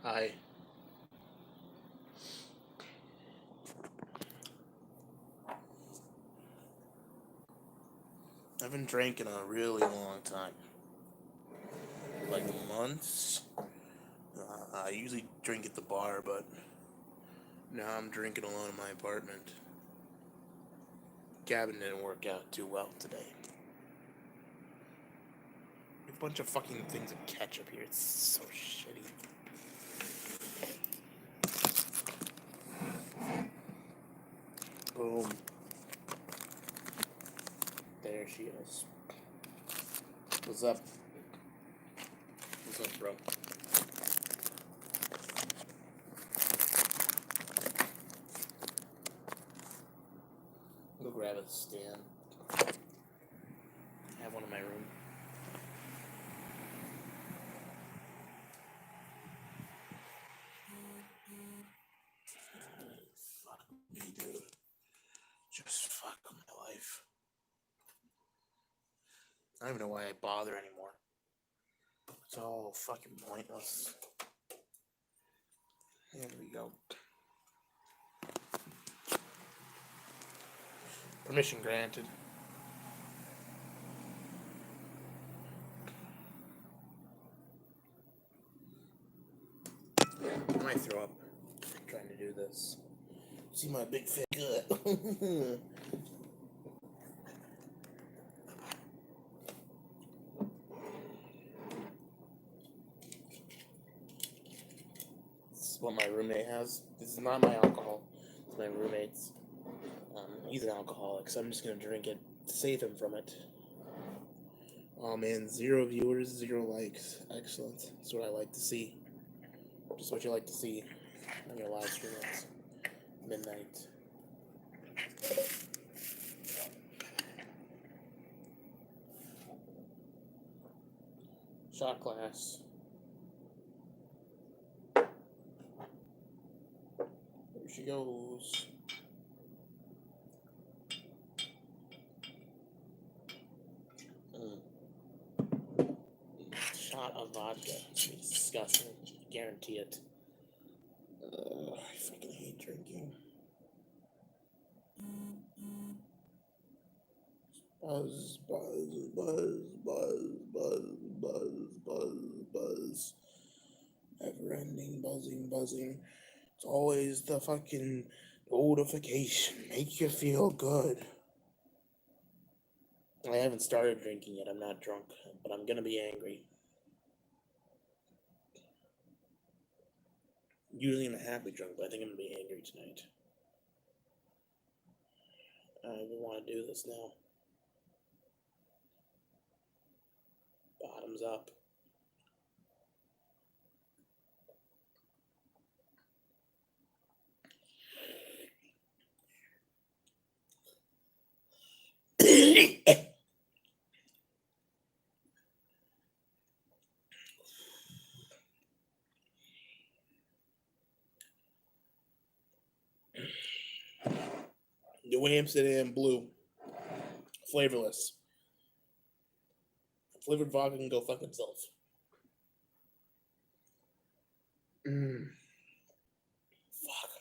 I haven't drank in a really long time, like months. I usually drink at the bar, but now I'm drinking alone in my apartment. Cabin didn't work out too well today. A bunch of fucking things of ketchup here. It's so shitty. Boom. There she is. What's up? What's up, bro? Go grab a stand. I have one in my room. Fuck me, dude. Just fuck my life. I don't even know why I bother anymore. It's all fucking pointless. Here we go. Permission granted. I might throw up trying to do this. See my big fat gut. This is what my roommate has. This is not my alcohol. It's my roommate's. He's an alcoholic, so I'm just gonna drink it to save him from it. Oh man, 0 viewers, 0 likes. Excellent. That's what I like to see. Just what you like to see on your live stream at midnight. Shot glass. There she goes. Shot of vodka. It's disgusting. Guarantee it. I fucking hate drinking. Buzz, buzz, buzz, buzz, buzz, buzz, buzz, buzz. Never-ending buzzing, buzzing. It's always the fucking notification. Make you feel good. I haven't started drinking yet. I'm not drunk, but I'm gonna be angry. Usually I'm happily drunk, but I think I'm gonna be angry tonight. I don't even want to do this now. Bottoms up. New Amsterdam Blue. Flavorless. Flavored vodka can go fuck itself. Fuck.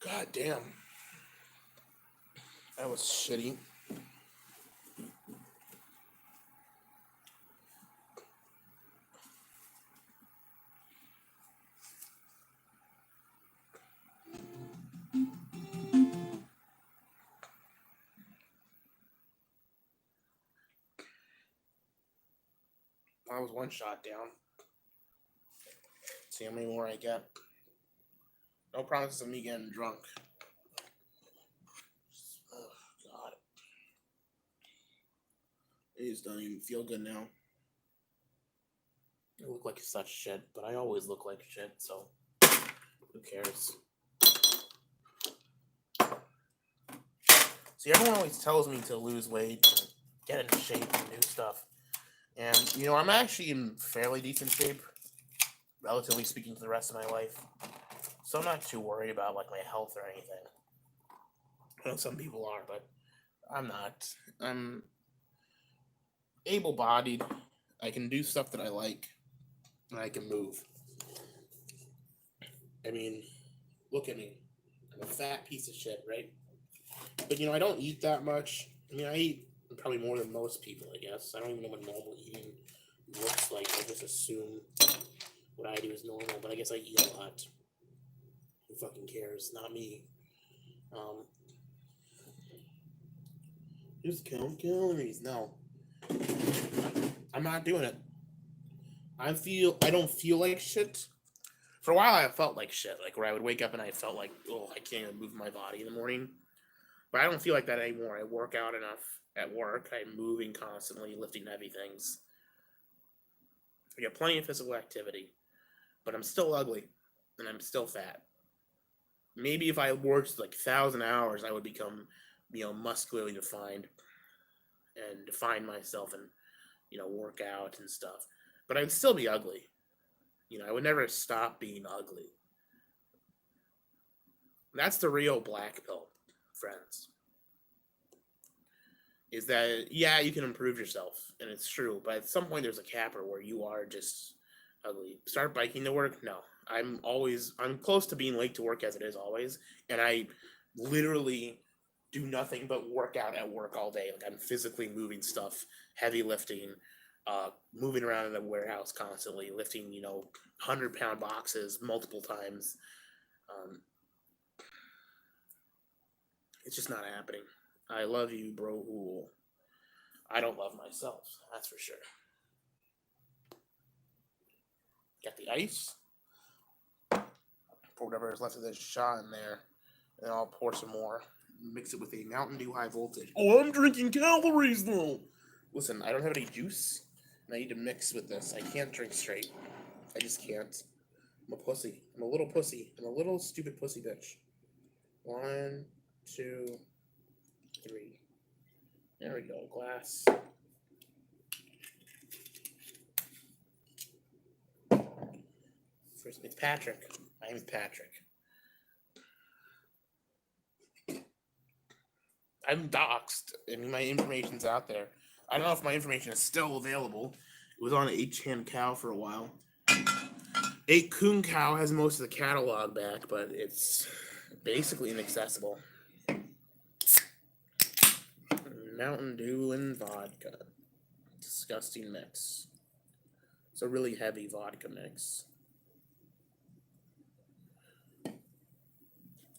God damn. That was shitty. I was one shot down. See how many more I get. No promises of me getting drunk. Oh, God. It just doesn't even feel good now. I look like such shit, but I always look like shit, so who cares? See, everyone always tells me to lose weight and get into shape and do stuff. And, you know, I'm actually in fairly decent shape, relatively speaking, to the rest of my life. So I'm not too worried about, like, my health or anything. I know some people are, but I'm not. I'm able-bodied. I can do stuff that I like, and I can move. I mean, look at me. I'm a fat piece of shit, right? But I don't eat that much. I mean, I eat probably more than most people, I guess. I don't even know what normal eating looks like. I just assume what I do is normal, but I guess I eat a lot. Who fucking cares? Not me. Um, just count calories. No, I'm not doing it. I don't feel like shit. For a while, I felt like shit. Like where I would wake up and I felt like, oh, I can't even move my body in the morning. But I don't feel like that anymore. I work out enough at work. I'm moving constantly, lifting heavy things. I get plenty of physical activity, but I'm still ugly, and I'm still fat. Maybe if I worked like 1,000 hours, I would become, muscularly defined and define myself and, work out and stuff. But I'd still be ugly. I would never stop being ugly. That's the real black pill, friends. Is that, yeah, you can improve yourself, and it's true, but at some point there's a capper where you are just ugly. Start biking to work? No. I'm close to being late to work as it is always, and I literally do nothing but work out at work all day. Like I'm physically moving stuff, heavy lifting, moving around in the warehouse constantly, lifting, 100-pound boxes multiple times. Um, it's just not happening. I love you, bro. Gahoole. I don't love myself. That's for sure. Got the ice. Pour whatever is left of this shot in there, and I'll pour some more. Mix it with a Mountain Dew High Voltage. Oh, I'm drinking calories though. Listen, I don't have any juice, and I need to mix with this. I can't drink straight. I just can't. I'm a pussy. I'm a little pussy. I'm a little stupid pussy bitch. 1, 2, 3. There we go. Glass. First, it's Patrick. My name is Patrick. I'm doxxed. I mean, my information's out there. I don't know if my information is still available. It was on 8chan Cow for a while. 8kun Cow has most of the catalog back, but it's basically inaccessible. Mountain Dew and vodka. Disgusting mix. It's a really heavy vodka mix.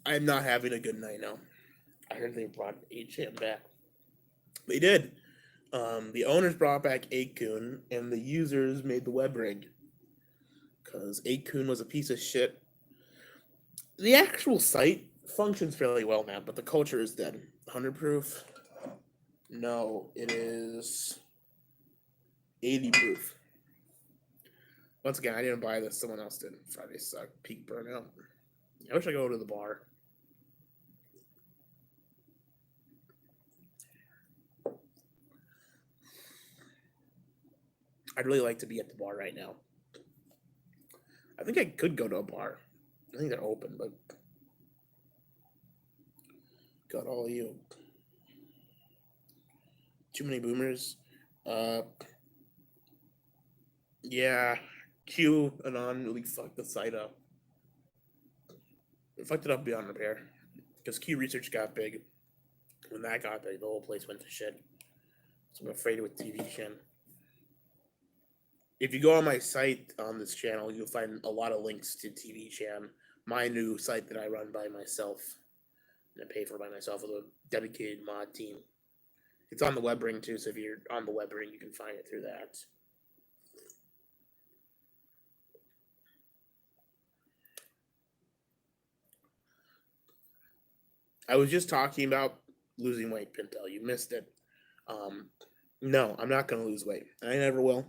I'm not having a good night now. I heard they brought 8chan back. They did. The owners brought back 8kun, and the users made the web rig. Because 8kun was a piece of shit. The actual site functions fairly well now, but the culture is dead. 100 proof? No, it is 80 proof. Once again, I didn't buy this. Someone else did. Friday sucked. Peak burnout. I wish I could go to the bar. I'd really like to be at the bar right now. I think I could go to a bar. I think they're open, but got all of you. Too many boomers. Yeah. Q Anon really fucked the site up. It fucked it up beyond repair. Because Q Research got big. When that got big, the whole place went to shit. So I'm afraid with TV Chan. If you go on my site on this channel, you'll find a lot of links to TV Chan, my new site that I run by myself and pay for by myself with a dedicated mod team. It's on the web ring too, so if you're on the web ring, you can find it through that. I was just talking about losing weight, Pinto. You missed it. No, I'm not going to lose weight. I never will.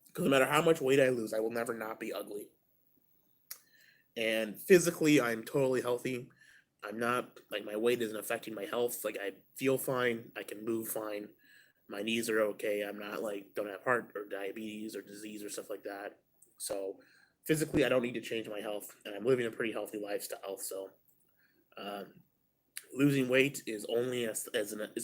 Because no matter how much weight I lose, I will never not be ugly. And physically, I'm totally healthy. I'm not, like, my weight isn't affecting my health. Like, I feel fine. I can move fine. My knees are okay. I'm not, like, don't have heart or diabetes or disease or stuff like that. So, physically, I don't need to change my health. And I'm living a pretty healthy lifestyle. So, Losing weight is only is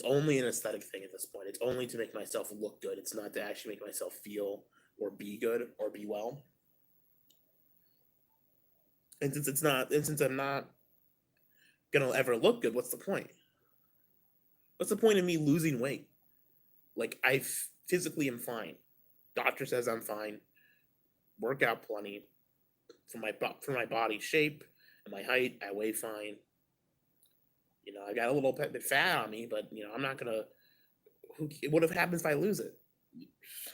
only an aesthetic thing at this point. It's only to make myself look good. It's not to actually make myself feel or be good or be well. And since I'm not gonna ever look good, what's the point? What's the point of me losing weight? Like physically am fine. Doctor says I'm fine. Work out plenty for my body shape and my height. I weigh fine. I got a little bit fat on me, but I'm not gonna. What if happens if I lose it?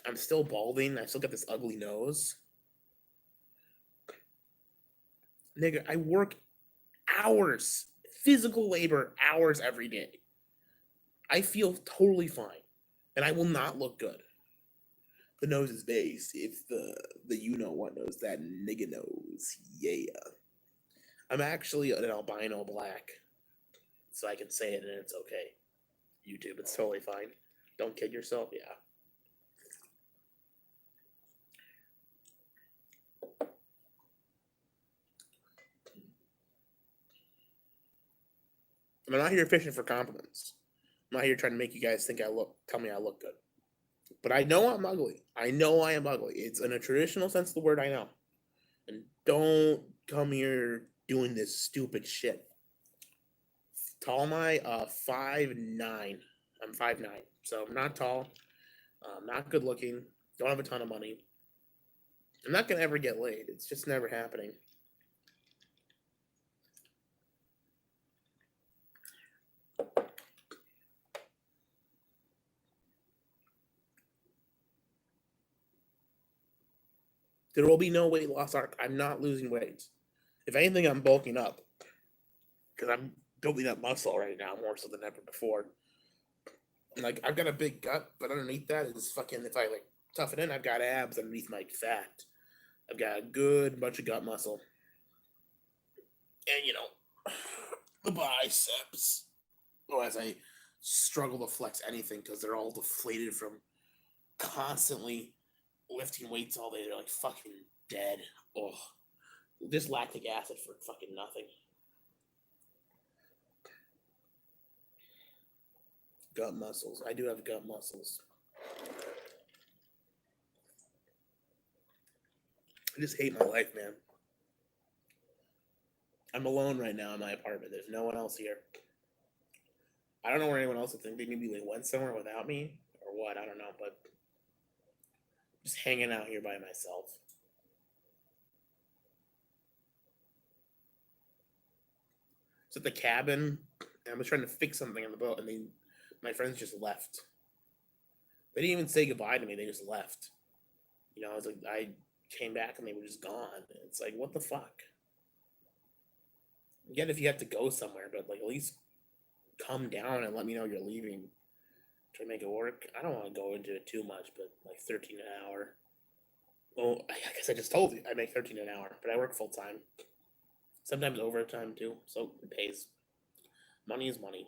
I'm still balding. I still got this ugly nose. Nigga, I work hours, physical labor hours every day. I feel totally fine, and I will not look good. The nose is base. It's the you know what nose, that nigga nose. Yeah. I'm actually an albino black, so I can say it and it's okay. YouTube, it's totally fine. Don't kid yourself. Yeah. I'm not here fishing for compliments. I'm not here trying to make you guys tell me I look good. But I know I'm ugly. I know I am ugly. It's in a traditional sense of the word, I know. And don't come here doing this stupid shit. Tall am I? 5'9". I'm 5'9". So I'm not tall. Not good looking. Don't have a ton of money. I'm not gonna ever get laid. It's just never happening. There will be no weight loss arc. I'm not losing weight. If anything, I'm bulking up because I'm building up muscle right now more so than ever before. And like I've got a big gut, but underneath that is fucking. If I like toughen in, I've got abs underneath my fat. I've got a good bunch of gut muscle, and the biceps. Oh, as I struggle to flex anything because they're all deflated from constantly lifting weights all day. They're like fucking dead. Oh, just lactic acid for fucking nothing. Gut muscles. I do have gut muscles. I just hate my life, man. I'm alone right now in my apartment. There's no one else here. I don't know where anyone else is. Think they maybe they went somewhere without me or what. I don't know, but just hanging out here by myself. It's at the cabin, and I was trying to fix something on the boat, and my friends just left. They didn't even say goodbye to me. They just left. I was like, I came back and they were just gone. It's like, what the fuck? I get if you have to go somewhere, but like at least come down and let me know you're leaving. Try to make it work. I don't want to go into it too much, but like 13 an hour. Well, I guess I just told you I make 13 an hour, but I work full time. Sometimes overtime too, so it pays. Money is money.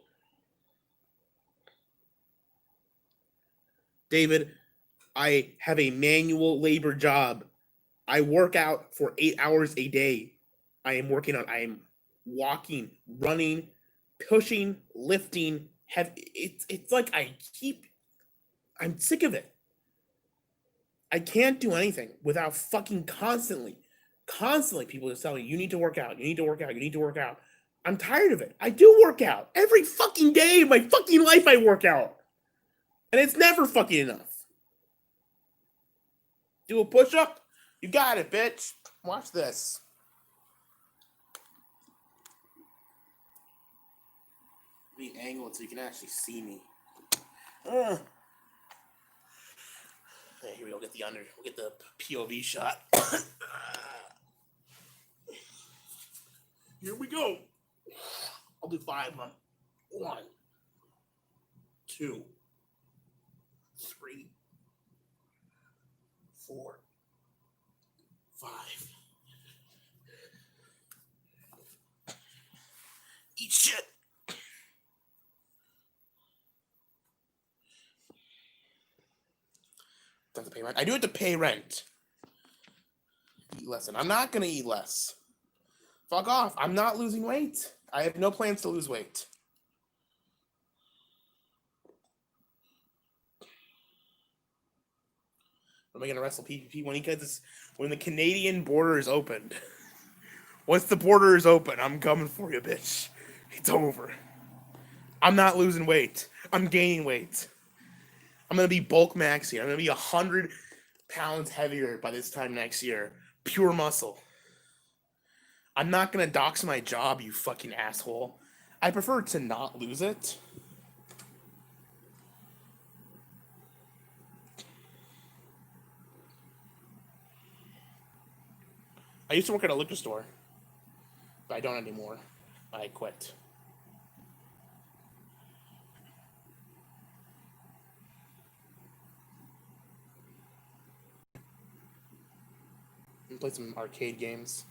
David, I have a manual labor job. I work out for 8 hours a day. I am walking, running, pushing, lifting. It's like I'm sick of it. I can't do anything without fucking constantly people just tell me, you need to work out, you need to work out, you need to work out. I'm tired of it. I do work out. Every fucking day of my fucking life I work out. And it's never fucking enough. Do a push-up? You got it, bitch. Watch this. Let me angle it so you can actually see me. Hey, here we go. We'll get the POV shot. Here we go. I'll do 5 of them. 1, 2, 3, 4, 5. Eat shit. Don't have to pay rent. I do have to pay rent. Eat less. And I'm not gonna eat less. Fuck off. I'm not losing weight. I have no plans to lose weight. Or am I gonna wrestle PvP when the Canadian border is opened? Once the border is open, I'm coming for you, bitch. It's over. I'm not losing weight. I'm gaining weight. I'm gonna be bulk maxing. I'm gonna be 100 pounds heavier by this time next year. Pure muscle. I'm not gonna dox my job, you fucking asshole. I prefer to not lose it. I used to work at a liquor store, but I don't anymore. I quit. And play some arcade games.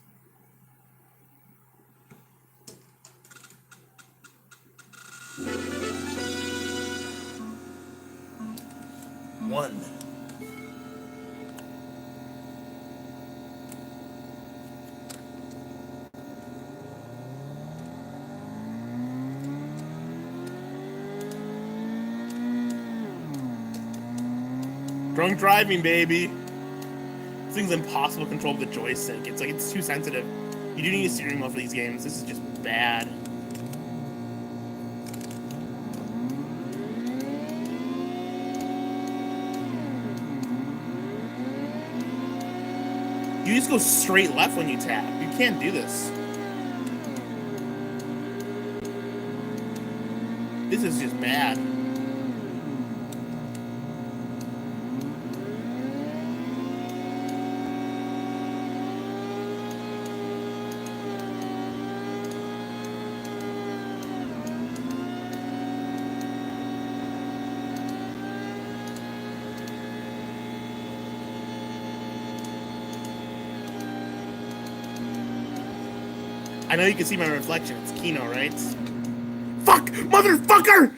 One. Drunk driving, baby. This thing's impossible to control with the joystick. It's too sensitive. You do need a steering wheel for these games. This is just bad. You just go straight left when you tap. You can't do this. This is just bad. I know you can see my reflection. It's Kino, right? Fuck! Motherfucker!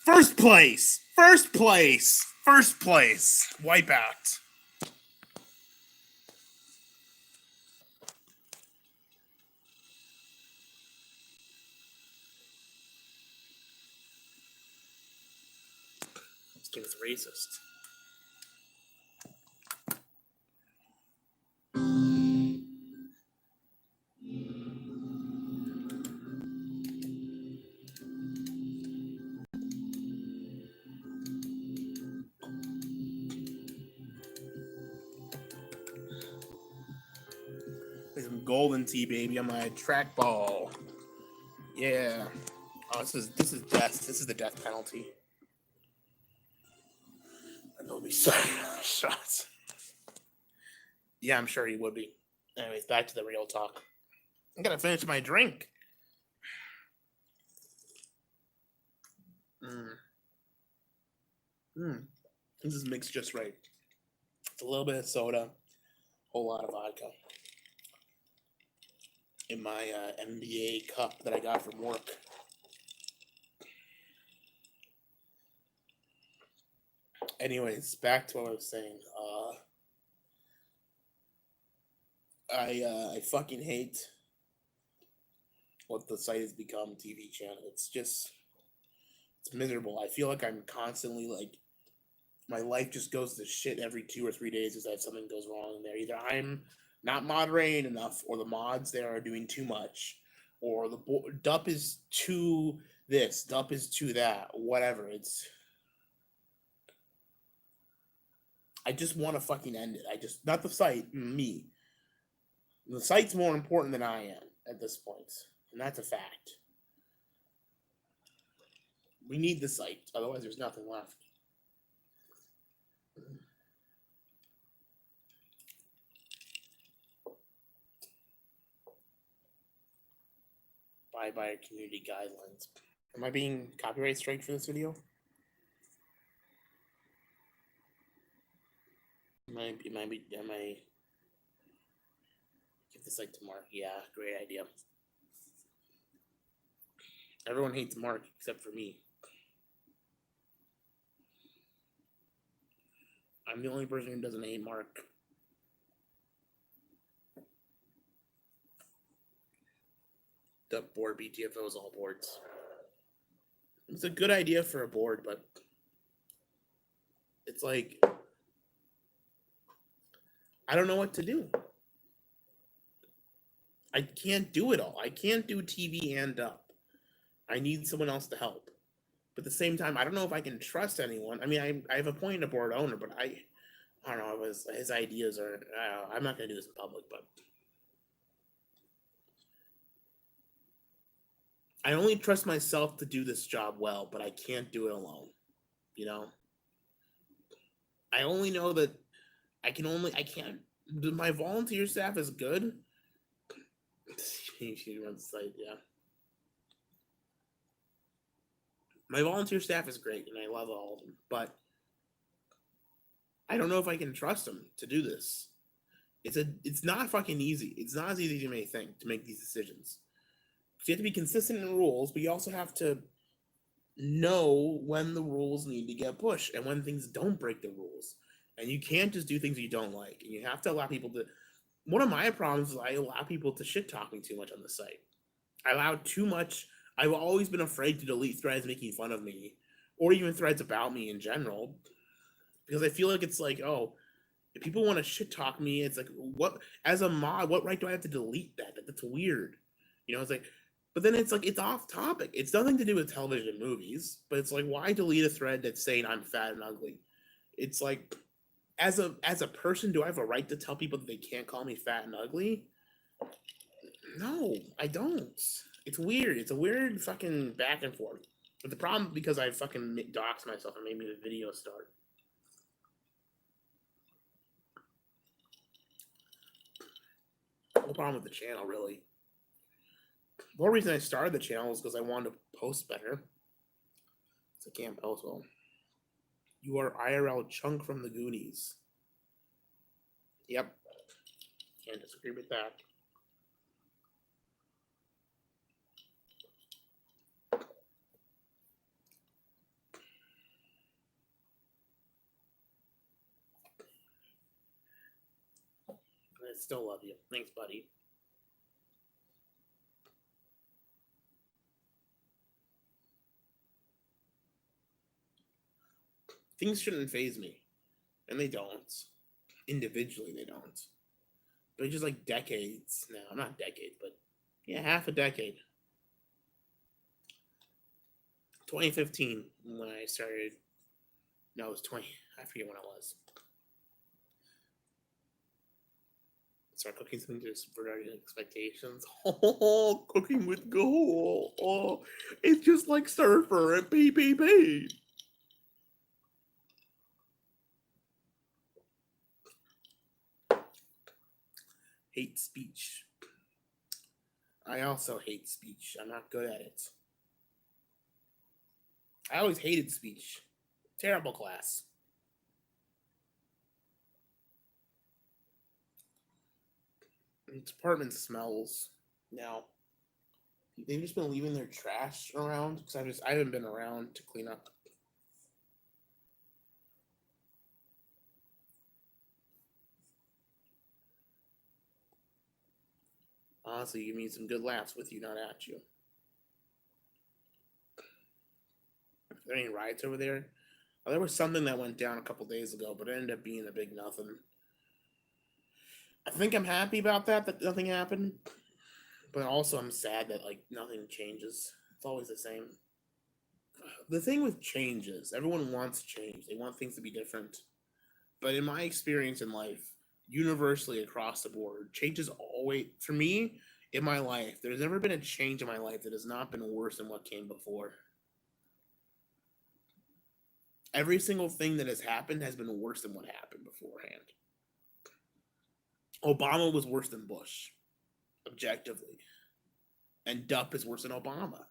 First place! First place! First place! Wipeout. This game is racist. There's some golden tea, baby, on my trackball. Yeah. Oh, this is death. This is the death penalty. I know he'll be shots. Yeah, I'm sure he would be. Anyways, back to the real talk. I gotta finish my drink. This is mixed just right. It's a little bit of soda, a whole lot of vodka. In my NBA cup that I got from work. Anyways, back to what I was saying. I fucking hate what the site has become. TV channel. It's miserable. I feel like I'm constantly like my life just goes to shit every 2 or 3 days because something goes wrong in there. Either I'm not moderating enough, or the mods there are doing too much, or the dup is too this, dup is too that, whatever. I just want to fucking end it. Not the site, me. The site's more important than I am at this point, and that's a fact. We need the site, otherwise there's nothing left. By community guidelines. Am I being copyright striked for this video? Am I give this like to Mark? Yeah, great idea. Everyone hates Mark except for me. I'm the only person who doesn't hate Mark. The board BTFO is all boards. It's a good idea for a board, but it's like I don't know what to do. I can't do it all. I can't do TV and up. I need someone else to help. But at the same time, I don't know if I can trust anyone. I mean, I have appointed a board owner, but I don't know if his ideas are. I'm not going to do this in public, but I only trust myself to do this job well, but I can't do it alone. You know, I only know that I can't. My volunteer staff is good. She runs the site, yeah. My volunteer staff is great, and I love all of them, but I don't know if I can trust them to do this. It's not fucking easy. It's not as easy as you may think to make these decisions. So you have to be consistent in rules, but you also have to know when the rules need to get pushed and when things don't break the rules. And you can't just do things you don't like. And you have to allow people to. One of my problems is I allow people to shit talk me too much on the site. I allow too much. I've always been afraid to delete threads making fun of me, or even threads about me in general, because I feel like it's like, oh, if people want to shit talk me, it's like, what, as a mod, what right do I have to delete that? That's weird. It's like, but then it's like, it's off topic. It's nothing to do with television and movies, but it's like, why delete a thread that's saying I'm fat and ugly? It's like, as a person, do I have a right to tell people that they can't call me fat and ugly? No, I don't. It's weird. It's a weird fucking back and forth. But the problem, because I fucking doxed myself and made me the video start. No problem with the channel, really. The whole reason I started the channel is because I wanted to post better. So I can't post well. You are IRL Chunk from the Goonies. Yep. Can't disagree with that. I still love you. Thanks, buddy. Things shouldn't faze me. And they don't. Individually, they don't. But just like decades now. Not decades, but yeah, half a decade. 2015 when I started. No, it was 20. I forget when it was. Start cooking something to subvert our expectations. Oh, cooking with Gahoole. Oh, it's just like Surfer and PPP. Hate speech. I also hate speech. I'm not good at it. I always hated speech. Terrible class. This apartment smells now. They've just been leaving their trash around because I haven't been around to clean up. Honestly, you mean some good laughs with you, not at you. Are there any riots over there? Oh, there was something that went down a couple days ago, but it ended up being a big nothing. I think I'm happy about that nothing happened, but also I'm sad that like nothing changes. It's always the same. The thing with change is everyone wants change. They want things to be different. But in my experience in life, universally across the board, change is always, for me, in my life, there's never been a change in my life that has not been worse than what came before. Every single thing that has happened has been worse than what happened beforehand. Obama was worse than Bush, objectively. And Dupp is worse than Obama,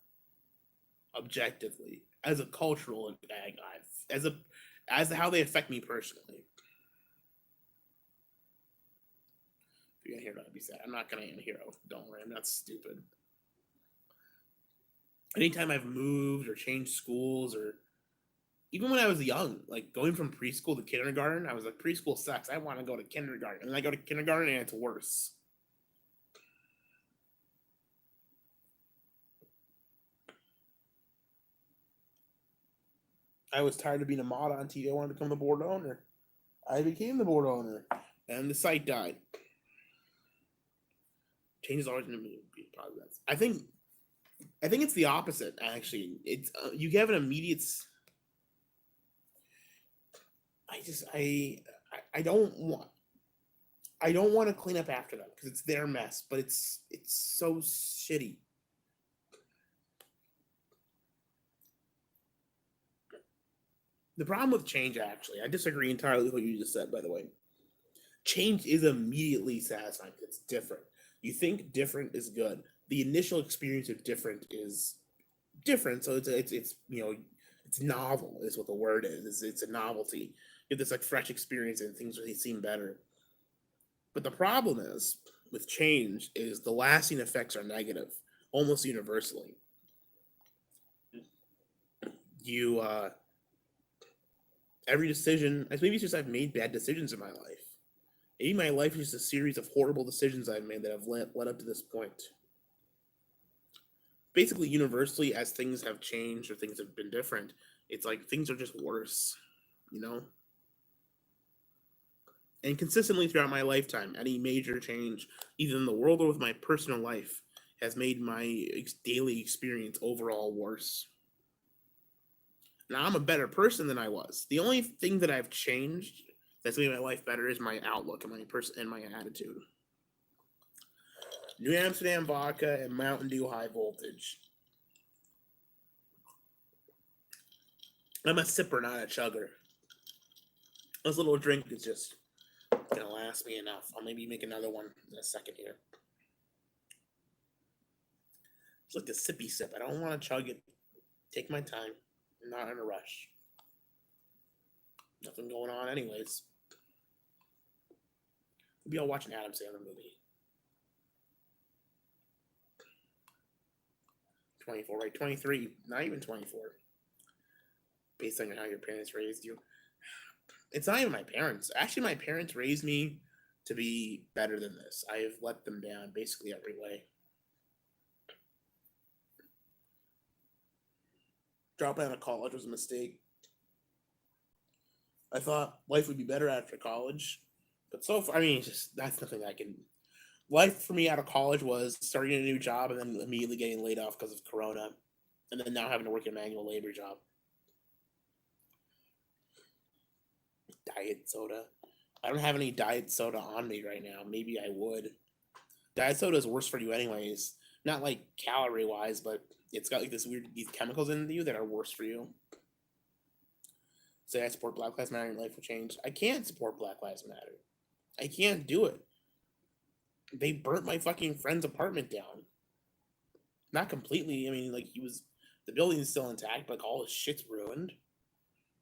objectively. As a cultural, as how they affect me personally. If you're gonna hear that, be sad. I'm not gonna hear. Don't worry, I'm not stupid. Anytime I've moved or changed schools, or even when I was young, like going from preschool to kindergarten, I was like, preschool sucks. I want to go to kindergarten. And I go to kindergarten and it's worse. I was tired of being a mod on TV. I wanted to become the board owner. I became the board owner. and the site died. Change is always going to be progress. I think it's the opposite. Actually, it's you have an immediate. I just I don't want to clean up after them because it's their mess, but it's so shitty. The problem with change, actually, I disagree entirely with what you just said. By the way, change is immediately satisfying because it's different. You think different is good. The initial experience of different is different, so it's it's novel is what the word is. It's a novelty. You have this like fresh experience and things really seem better. But the problem is with change is the lasting effects are negative almost universally. You every decision, as maybe it's just I've made bad decisions in my life. Maybe my life is just a series of horrible decisions I've made that have led up to this point. Basically, universally, as things have changed or things have been different, it's like things are just worse, you know? And consistently throughout my lifetime, any major change, either in the world or with my personal life, has made my daily experience overall worse. Now I'm a better person than I was. The only thing that I've changed that's made my life better is my outlook and my person and my attitude. New Amsterdam vodka and Mountain Dew high voltage. I'm a sipper, not a chugger. This little drink is just gonna last me enough. I'll maybe make another one in a second here. It's like a sippy sip. I don't want to chug it. Take my time. I'm not in a rush. Nothing going on, anyways. Maybe I'll watch an Adam Sandler movie. 24, right? 23, not even 24. Based on how your parents raised you. It's not even my parents. Actually, my parents raised me to be better than this. I have let them down basically every way. Dropping out of college was a mistake. I thought life would be better after college. But so far, I mean, it's just that's nothing I can. Life for me out of college was starting a new job and then immediately getting laid off because of Corona, and then now having to work a manual labor job. Diet soda. I don't have any diet soda on me right now. Maybe I would. Diet soda is worse for you, anyways. Not like calorie wise, but it's got like this weird these chemicals in you that are worse for you. Say I support Black Lives Matter and life will change. I can't support Black Lives Matter. I can't do it. They burnt my fucking friend's apartment down. Not completely. I mean, like the building is still intact, but like all his shit's ruined.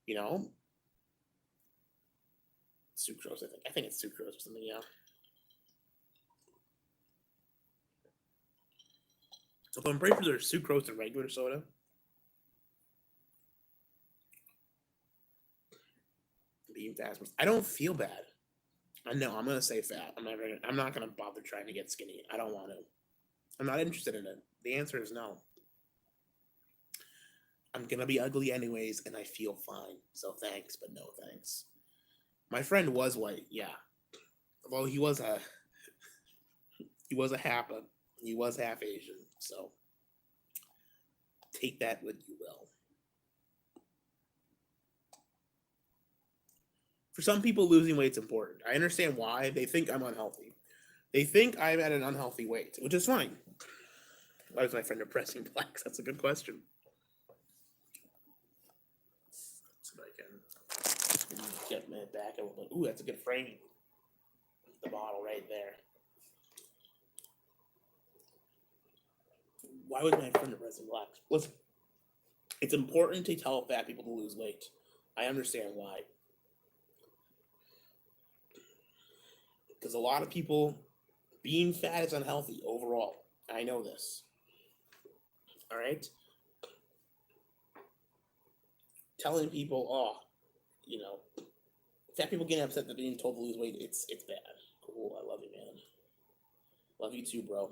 You know, sucrose. I think it's sucrose or something. Yeah. So I'm pretty sure there's sucrose in regular soda. Being fast. I don't feel bad. I know I'm gonna say fat. I'm not gonna bother trying to get skinny. I don't want to. I'm not interested in it. The answer is no. I'm gonna be ugly anyways, and I feel fine. So thanks, but no thanks. My friend was white, yeah. Well, he was a Hapa. He was half Asian, so take that what you will. For some people, losing weight's important. I understand why. They think I'm unhealthy. They think I'm at an unhealthy weight, which is fine. Why was my friend depressing blacks? That's a good question. So I can get it back a little bit. Ooh, that's a good framing. The bottle right there. Why was my friend depressing blacks? Listen, it's important to tell fat people to lose weight. I understand why. Because a lot of people, being fat is unhealthy overall. I know this. All right? Telling people, oh, you know, fat people getting upset that being told to lose weight, it's bad. Cool, I love you, man. Love you too, bro.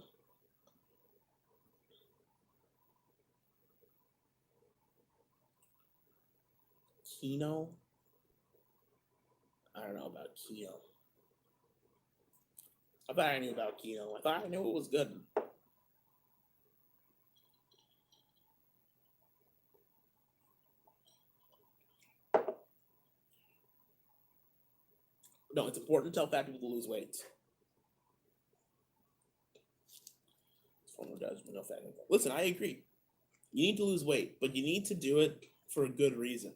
Kino? I don't know about Kino. I thought I knew about Kino. I thought I knew it was good. No, it's important to tell fat people to lose weight. Listen, I agree. You need to lose weight, but you need to do it for a good reason.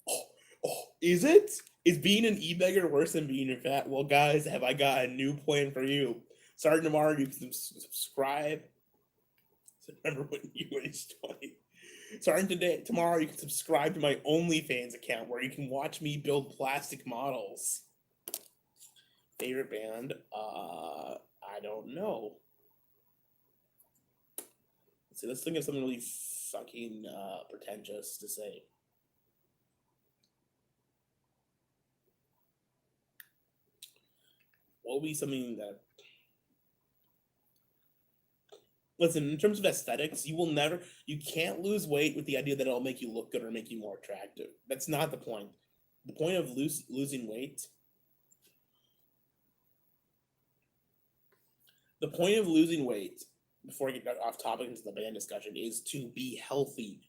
Oh, is it? Is being an e-beggar worse than being fat? Well, guys, have I got a new plan for you. Starting tomorrow, you can subscribe. Remember when you were 20? Starting tomorrow, you can subscribe to my OnlyFans account where you can watch me build plastic models. Favorite band? I don't know. Let's think of something really fucking pretentious to say. What would be something that... Listen, in terms of aesthetics, you can't lose weight with the idea that it'll make you look good or make you more attractive. That's not the point. The point of losing weight... The point of losing weight, before I get off topic into the band discussion, is to be healthy.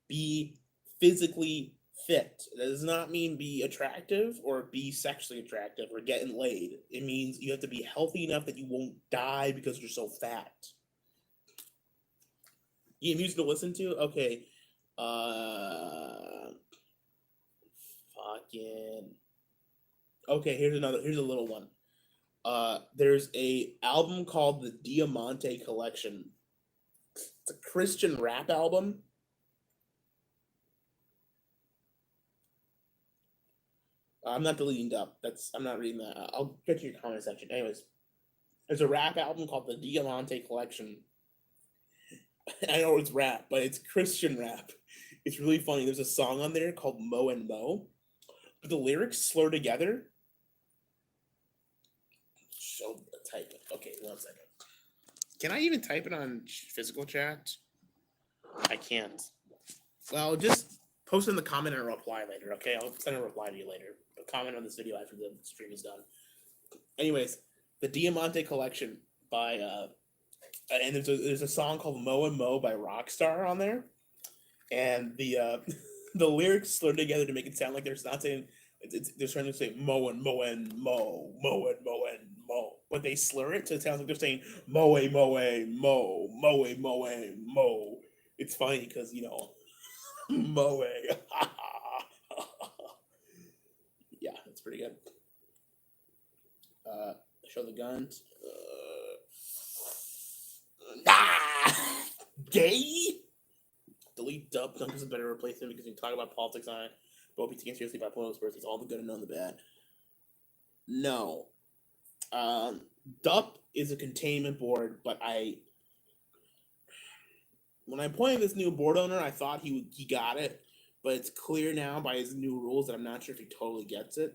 Be physically fit. That does not mean be attractive or be sexually attractive or getting laid. It means you have to be healthy enough that you won't die because you're so fat. You have music to listen to? Okay. Fucking... Okay, here's a little one. There's a album called the Diamante Collection. It's a Christian rap album. I'm not deleting up. I'm not reading that. I'll get to your comment section. Anyways, there's a rap album called the Diamante Collection. I know it's rap, but it's Christian rap. It's really funny. There's a song on there called Mo and Mo, but the lyrics slur together. Type it. Okay, 1 second. Can I even type it on physical chat? I can't. Well, just post in the comment and reply later, okay? I'll send a reply to you later. But comment on this video after the stream is done. Anyways, the Diamante Collection by and there's a song called Mo and Mo by Rockstar on there, and the the lyrics slur together to make it sound like they're not saying they're trying to say Mo and Mo and Mo, Mo and Mo and Mo, but they slur it so it sounds like they're saying Moe Moe Mo, Moe Moe Mo. It's funny because Moe. Yeah, it's pretty good. Show the guns. Gay. Delete dub. Dunk is a better replacement because you can talk about politics on it. But be taken seriously by political experts. It's all the good and none of the bad. No. DUP is a containment board, but when I appointed this new board owner, I thought he got it, but it's clear now by his new rules that I'm not sure if he totally gets it.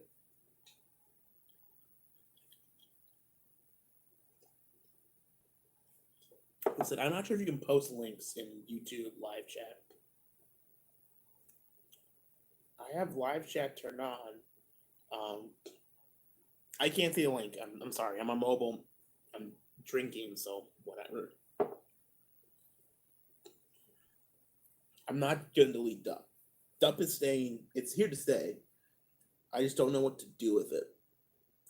Listen, I'm not sure if you can post links in YouTube live chat. I have live chat turned on. I can't see the link. I'm sorry. I'm on mobile. I'm drinking, so whatever. I'm not going to delete DUP. DUP is staying. It's here to stay. I just don't know what to do with it.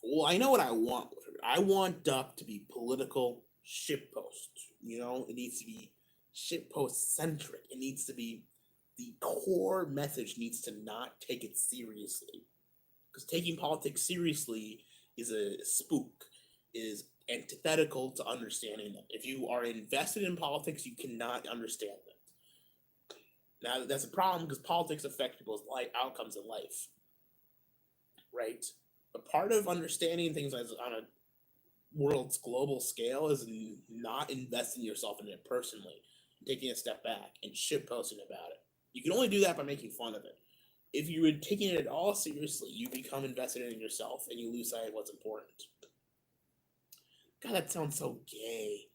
Well, I know what I want with it. I want DUP to be political shitpost. It needs to be shitpost centric. It needs to be the core message needs to not take it seriously. Because taking politics seriously is a spook, is antithetical to understanding them. If you are invested in politics, you cannot understand them. Now, that's a problem because politics affect people's outcomes in life, right? But part of understanding things on a world's global scale is not investing yourself in it personally, taking a step back and shitposting about it. You can only do that by making fun of it. If you were taking it at all seriously, you become invested in yourself and you lose sight of what's important. God, that sounds so gay.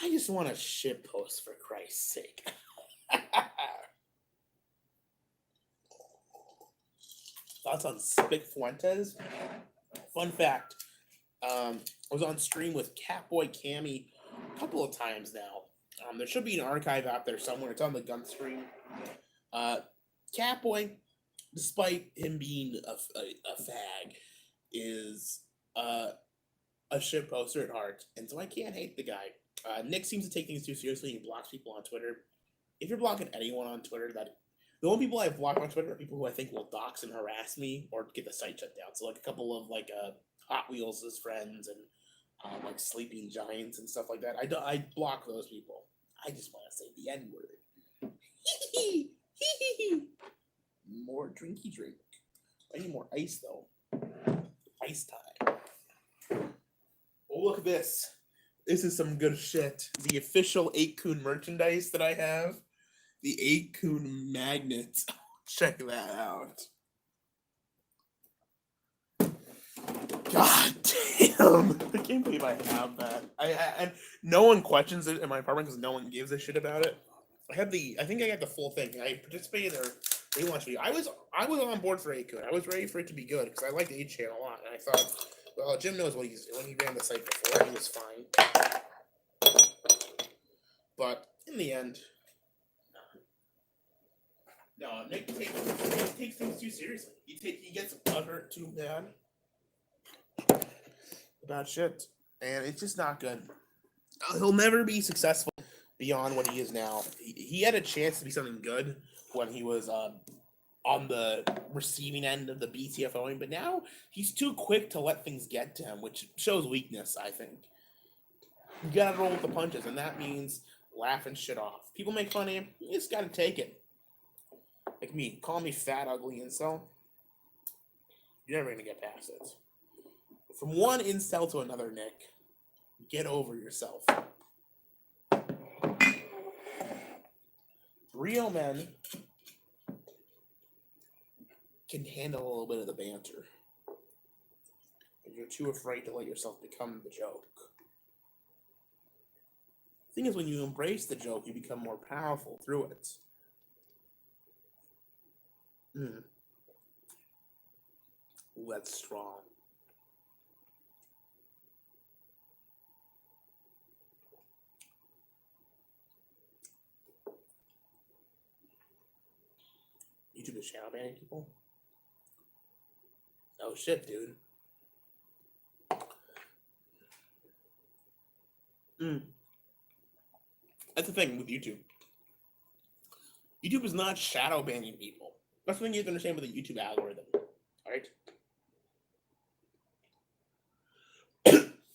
I just want a shitpost for Christ's sake. thoughts on Spic Fuentes. Fun fact: I was on stream with Catboy Cammy a couple of times now. There should be an archive out there somewhere. It's on the gun stream. Uh, Catboy, despite him being a fag, is a shit poster at heart, and so I can't hate the guy. Nick seems to take things too seriously. He blocks people on Twitter. If you're blocking anyone on Twitter, that the only people I've blocked on Twitter are people who I think will dox and harass me or get the site shut down. So like a couple of like Hot Wheels' friends and like Sleeping Giants and stuff like that. I block those people. I just want to say the N word. More drinky drink. I need more ice though. Ice time. Oh, look at this. This is some good shit. The official 8-Kun merchandise that I have. The 8-Kun magnets. Check that out. God damn. I can't believe I have that. And no one questions it in my apartment because no one gives a shit about it. I think I got the full thing. I participated in their relaunch video. I was on board for 8-Kun. I was ready for it to be good because I liked the 8chan a lot. And I thought, well, Jim knows what he's doing. He ran the site before. He was fine. But in the end, no, Nick takes things too seriously. He gets hurt too bad about shit, and it's just not good. He'll never be successful beyond what he is now. He had a chance to be something good when he was on the receiving end of the BTFOing, but now he's too quick to let things get to him, which shows weakness, I think. You gotta roll with the punches, and that means laughing shit off. People make fun of him, you just gotta take it. Like me, call me fat, ugly incel. You're never gonna get past it. From one incel to another, Nick, get over yourself. Real men can handle a little bit of the banter. But you're too afraid to let yourself become the joke. The thing is, when you embrace the joke, you become more powerful through it. Ooh, that's strong. YouTube is shadow banning people? Oh shit, dude. That's the thing with YouTube. YouTube is not shadow banning people. That's the thing you have to understand with the YouTube algorithm. Alright?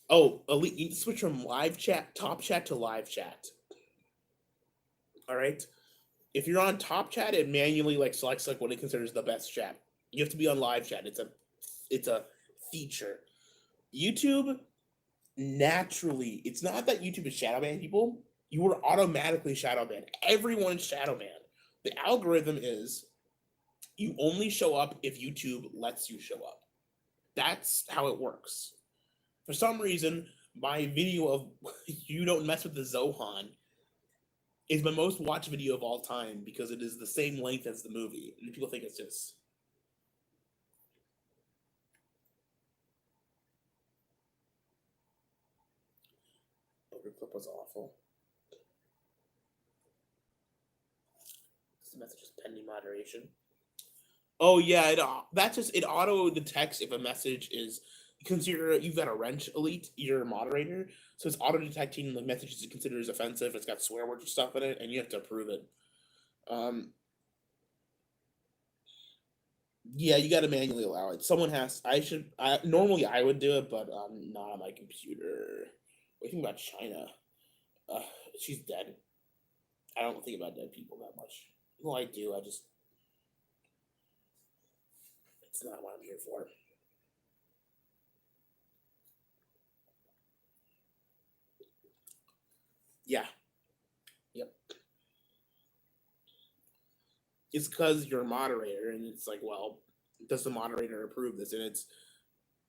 Oh, elite, you need to switch from live chat, top chat to live chat. Alright? If you're on top chat, it manually selects what it considers the best chat. You have to be on live chat. It's a feature. YouTube naturally, it's not that YouTube is shadow banning people. You were automatically shadow banned. Everyone's shadow banned. The algorithm is you only show up if YouTube lets you show up. That's how it works. For some reason, my video of You Don't Mess with the Zohan is my most watched video of all time because it is the same length as the movie. And people think it's just... The clip was awful. This message is pending moderation. Oh yeah, it auto detects if a message is considered. You've got a wrench elite, you're a moderator, so it's auto detecting the messages it considers offensive. It's got swear words or stuff in it, and you have to approve it. Yeah, you got to manually allow it. Someone has. Normally I would do it, but not on my computer. What do you think about China? She's dead. I don't think about dead people that much. Well, I do. It's not what I'm here for. Yeah. Yep. It's because you're a moderator, and it's like, well, does the moderator approve this? And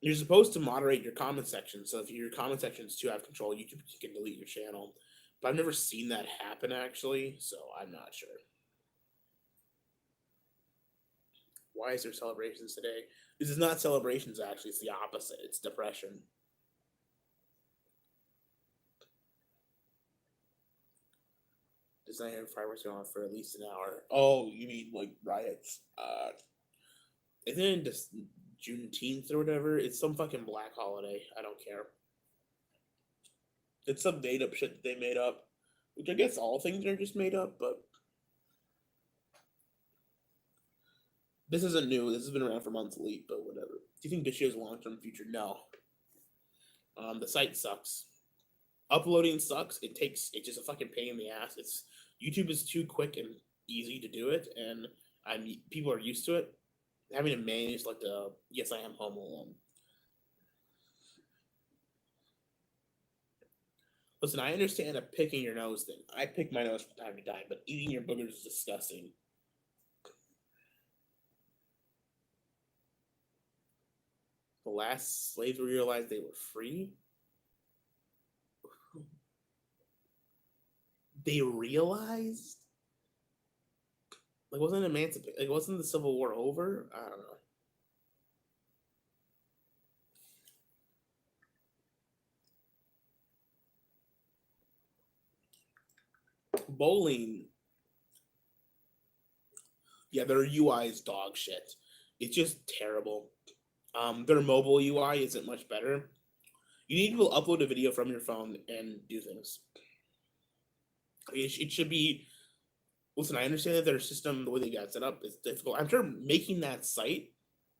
you're supposed to moderate your comment section. So if your comment section is too out of control, you can delete your channel. But I've never seen that happen, actually, so I'm not sure. Why is there celebrations today? This is not celebrations, actually. It's the opposite. It's depression. Designer fireworks going on for at least an hour. Oh, you mean like riots? Isn't it just Juneteenth or whatever? It's some fucking black holiday. I don't care. It's some made up shit that they made up. Which I guess all things are just made up, but this isn't new. This has been around for months late, but whatever. Do you think this has a long term future? No. The site sucks. Uploading sucks. It's just a fucking pain in the ass. It's YouTube is too quick and easy to do it, and people are used to it. Having to manage like the yes I am home alone. Listen, I understand a picking your nose thing. I pick my nose from time to time, but eating your boogers is disgusting. The last slaves realized they were free. They realized, like, wasn't emancipation? Like, wasn't the Civil War over? I don't know. Bowling, yeah, their UI is dog shit. It's just terrible. Their mobile UI isn't much better. You need to upload a video from your phone and do things. It should be. Listen, I understand that their system, the way they got set up, is difficult. I'm sure making that site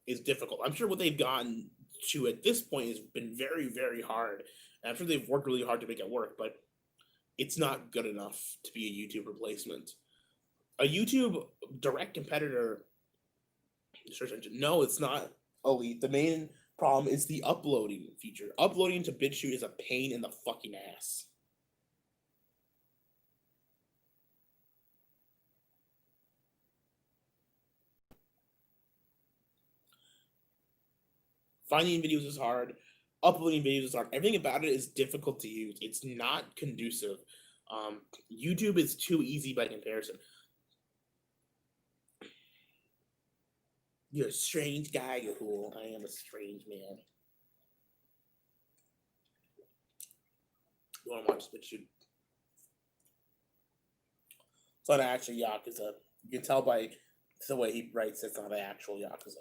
is difficult. I'm sure what they've gotten to at this point has been very, very hard. And I'm sure they've worked really hard to make it work, but it's not good enough to be a YouTube replacement. A YouTube direct competitor search engine. No, it's not elite. The main problem is the uploading feature. Uploading to BitChute is a pain in the fucking ass. Finding videos is hard. Uploading videos is hard. Everything about it is difficult to use. It's not conducive. YouTube is too easy by comparison. You're a strange guy, Gahoole. I am a strange man. You want to watch BitChute? It's not actually Yakuza. You can tell by the way he writes it's not an actual Yakuza.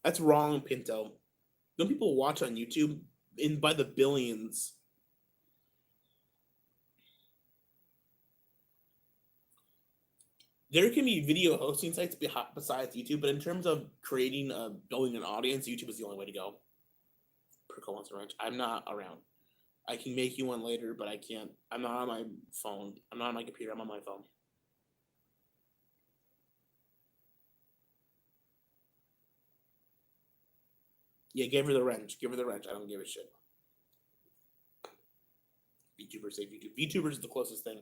That's wrong, Pinto. Don't people watch on YouTube in by the billions? There can be video hosting sites besides YouTube, but in terms of creating building an audience, YouTube is the only way to go. Perko wants a wrench. I'm not around. I can make you one later, but I can't. I'm not on my phone. I'm not on my computer. I'm on my phone. Yeah, give her the wrench. Give her the wrench. I don't give a shit. VTubers say YouTube. VTubers is the closest thing.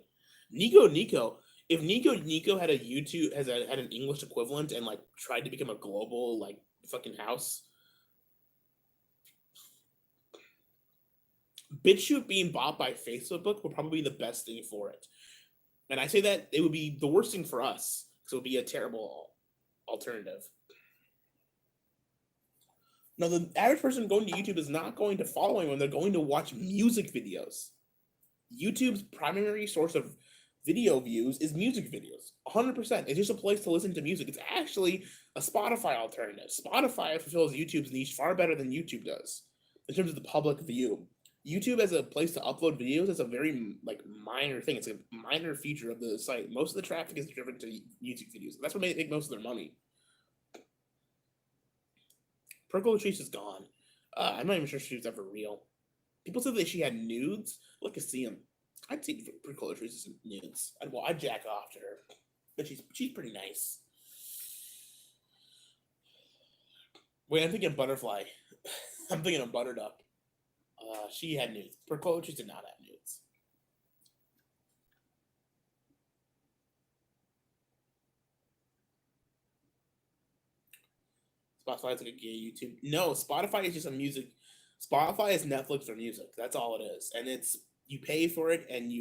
Nico. If Nico had a YouTube had an English equivalent and like tried to become a global like fucking house, BitChute being bought by Facebook would probably be the best thing for it. And I say that it would be the worst thing for us because it would be a terrible alternative. Now, the average person going to YouTube is not going to follow anyone. They're going to watch music videos. YouTube's primary source of video views is music videos. 100%. It's just a place to listen to music. It's actually a Spotify alternative. Spotify fulfills YouTube's niche far better than YouTube does in terms of the public view. YouTube as a place to upload videos is a very like minor thing. It's a minor feature of the site. Most of the traffic is driven to YouTube videos. That's what they make most of their money. Percolatrice is gone. I'm not even sure she was ever real. People said that she had nudes. Look to see them. I'd see Percolatrice's nudes. I'd jack off to her, but she's pretty nice. Wait, I'm thinking butterfly. I'm thinking of Butterduck. She had nudes. Percolatrice did not have nudes. Spotify is like a gay YouTube. No, Spotify is just a music. Spotify is Netflix for music. That's all it is, and it's you pay for it, and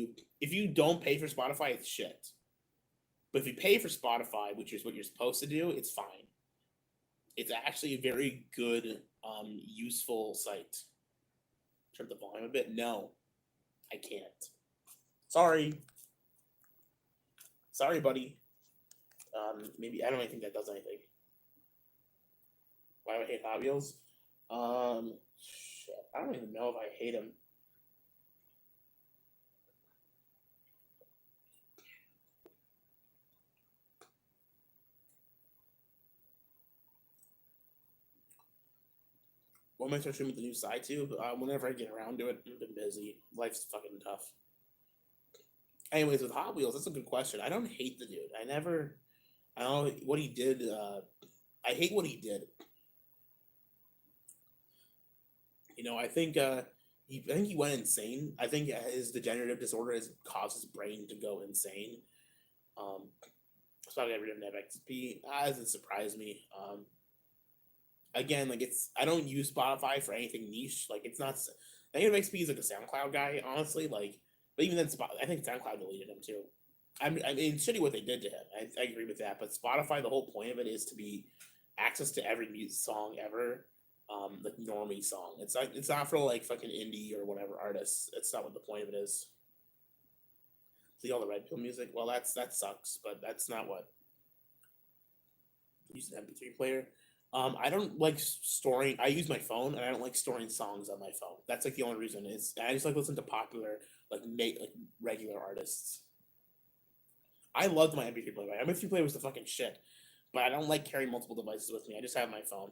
if you don't pay for Spotify, it's shit. But if you pay for Spotify, which is what you're supposed to do, it's fine. It's actually a very good, useful site. Turn the volume a bit. No, I can't. Sorry, sorry, buddy. Maybe I don't even think that does anything. Why do I hate Hot Wheels? Shit, I don't even know if I hate him. When am I start streaming the new side too? Whenever I get around to it, I've been busy. Life's fucking tough. Anyways, with Hot Wheels, that's a good question. I don't hate the dude. I don't know what he did. I hate what he did. I think I think he went insane. I think his degenerative disorder has caused his brain to go insane. Um, so I got rid of NetXP. That doesn't surprise me. Again, like I don't use Spotify for anything niche. Like it's not. I think NetXP is like a SoundCloud guy, honestly. Like, but even then, I think SoundCloud deleted him too. I mean, shitty what they did to him. I agree with that. But Spotify, the whole point of it is to be access to every music song ever, like normie song. It's not for like fucking indie or whatever artists. It's not what the point of it is. See all the red pill music. Well, that sucks, but that's not what. Use an MP3 player. I don't like storing. I use my phone, and I don't like storing songs on my phone. That's like the only reason. Is I just like listen to popular, like regular artists. I loved my MP3 player. My MP3 player was the fucking shit, but I don't like carrying multiple devices with me. I just have my phone.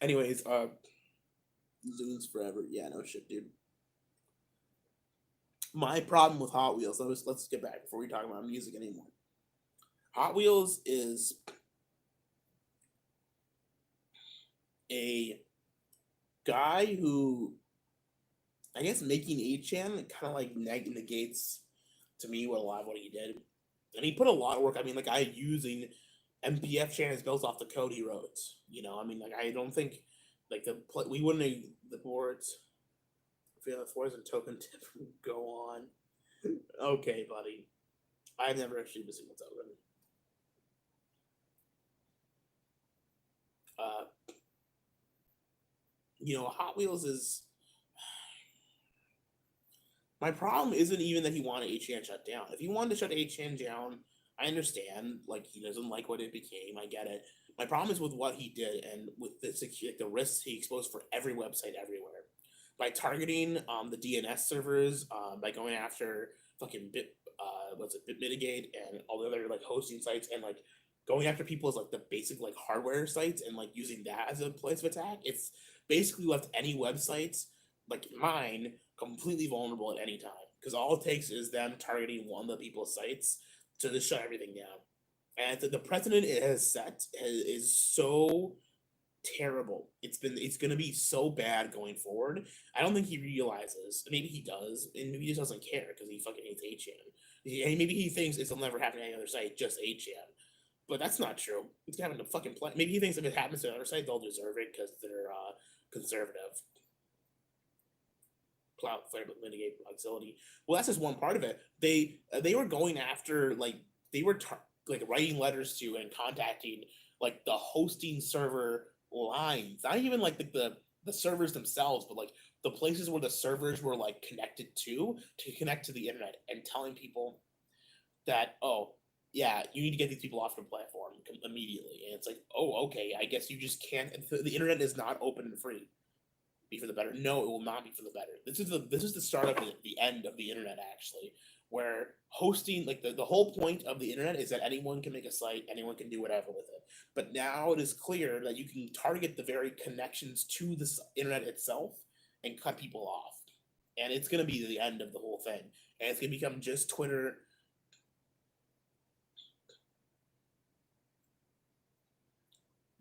Anyways, Zunes forever. Yeah, no shit, dude. My problem with Hot Wheels. Let's get back before we talk about music anymore. Hot Wheels is a guy who, I guess, making 8chan kind of like negates to me what a lot of what he did, and he put a lot of work. I mean, like I using MPF chan is built off the code he wrote. I mean, like I don't think like we wouldn't have the boards. Feel the fours and token tip go on. Okay, buddy. I've never actually a single token. Hot Wheels is. My problem isn't even that he wanted 8chan shut down. If he wanted to shut 8chan down, I understand. Like he doesn't like what it became. I get it. My problem is with what he did and with the risks he exposed for every website everywhere. By targeting the DNS servers, by going after fucking Bit Mitigate and all the other like hosting sites, and like going after people's like the basic like hardware sites and like using that as a place of attack. It's basically left any websites like mine completely vulnerable at any time, because all it takes is them targeting one of the people's sites to just shut everything down. And the precedent it has set is so terrible. It's gonna be so bad going forward. I don't think he realizes. Maybe he does, and maybe he just doesn't care because he fucking hates 8chan. And maybe he thinks it'll never happen to any other site, just 8chan. But that's not true. It's happening to fucking play. Maybe he thinks if it happens to another site, they'll deserve it because they're conservative. Cloud flare mitigate proximity. Well, that's just one part of it. They were going after like they were like writing letters to and contacting like the hosting server lines, not even like the servers themselves, but like the places where the servers were like connected to connect to the internet, and telling people that, oh yeah, you need to get these people off the platform immediately. And it's like, oh okay, I guess you just can't. The internet is not open and free. Be for the better. No, it will not be for the better. This is the start of the end of the internet, actually, where hosting, like the whole point of the internet is that anyone can make a site, anyone can do whatever with it. But now it is clear that you can target the very connections to the internet itself and cut people off. And it's going to be the end of the whole thing. And it's going to become just Twitter.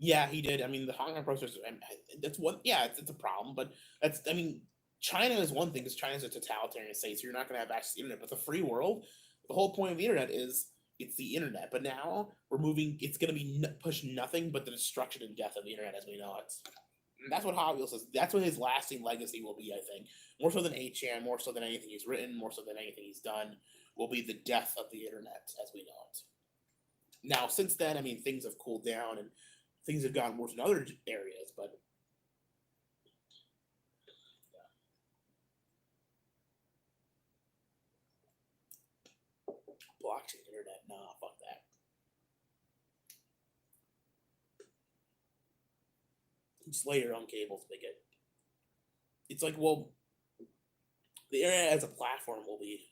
Yeah, he did. I mean, the Hong Kong protesters, that's one, yeah, it's a problem, but I mean, China is one thing because China is a totalitarian state, so you're not going to have access to the internet. But the free world, the whole point of the internet is it's the internet. But now we're moving. It's going to be push nothing but the destruction and death of the internet as we know it. And that's what Hot Wheels says. That's what his lasting legacy will be. I think more so than 8chan, more so than anything he's written, more so than anything he's done, will be the death of the internet as we know it. Now, since then, I mean, things have cooled down and things have gotten worse in other areas, but blockchain internet, nah, fuck that. Just lay your own cables, bigot. It's like, well, the internet as a platform will be.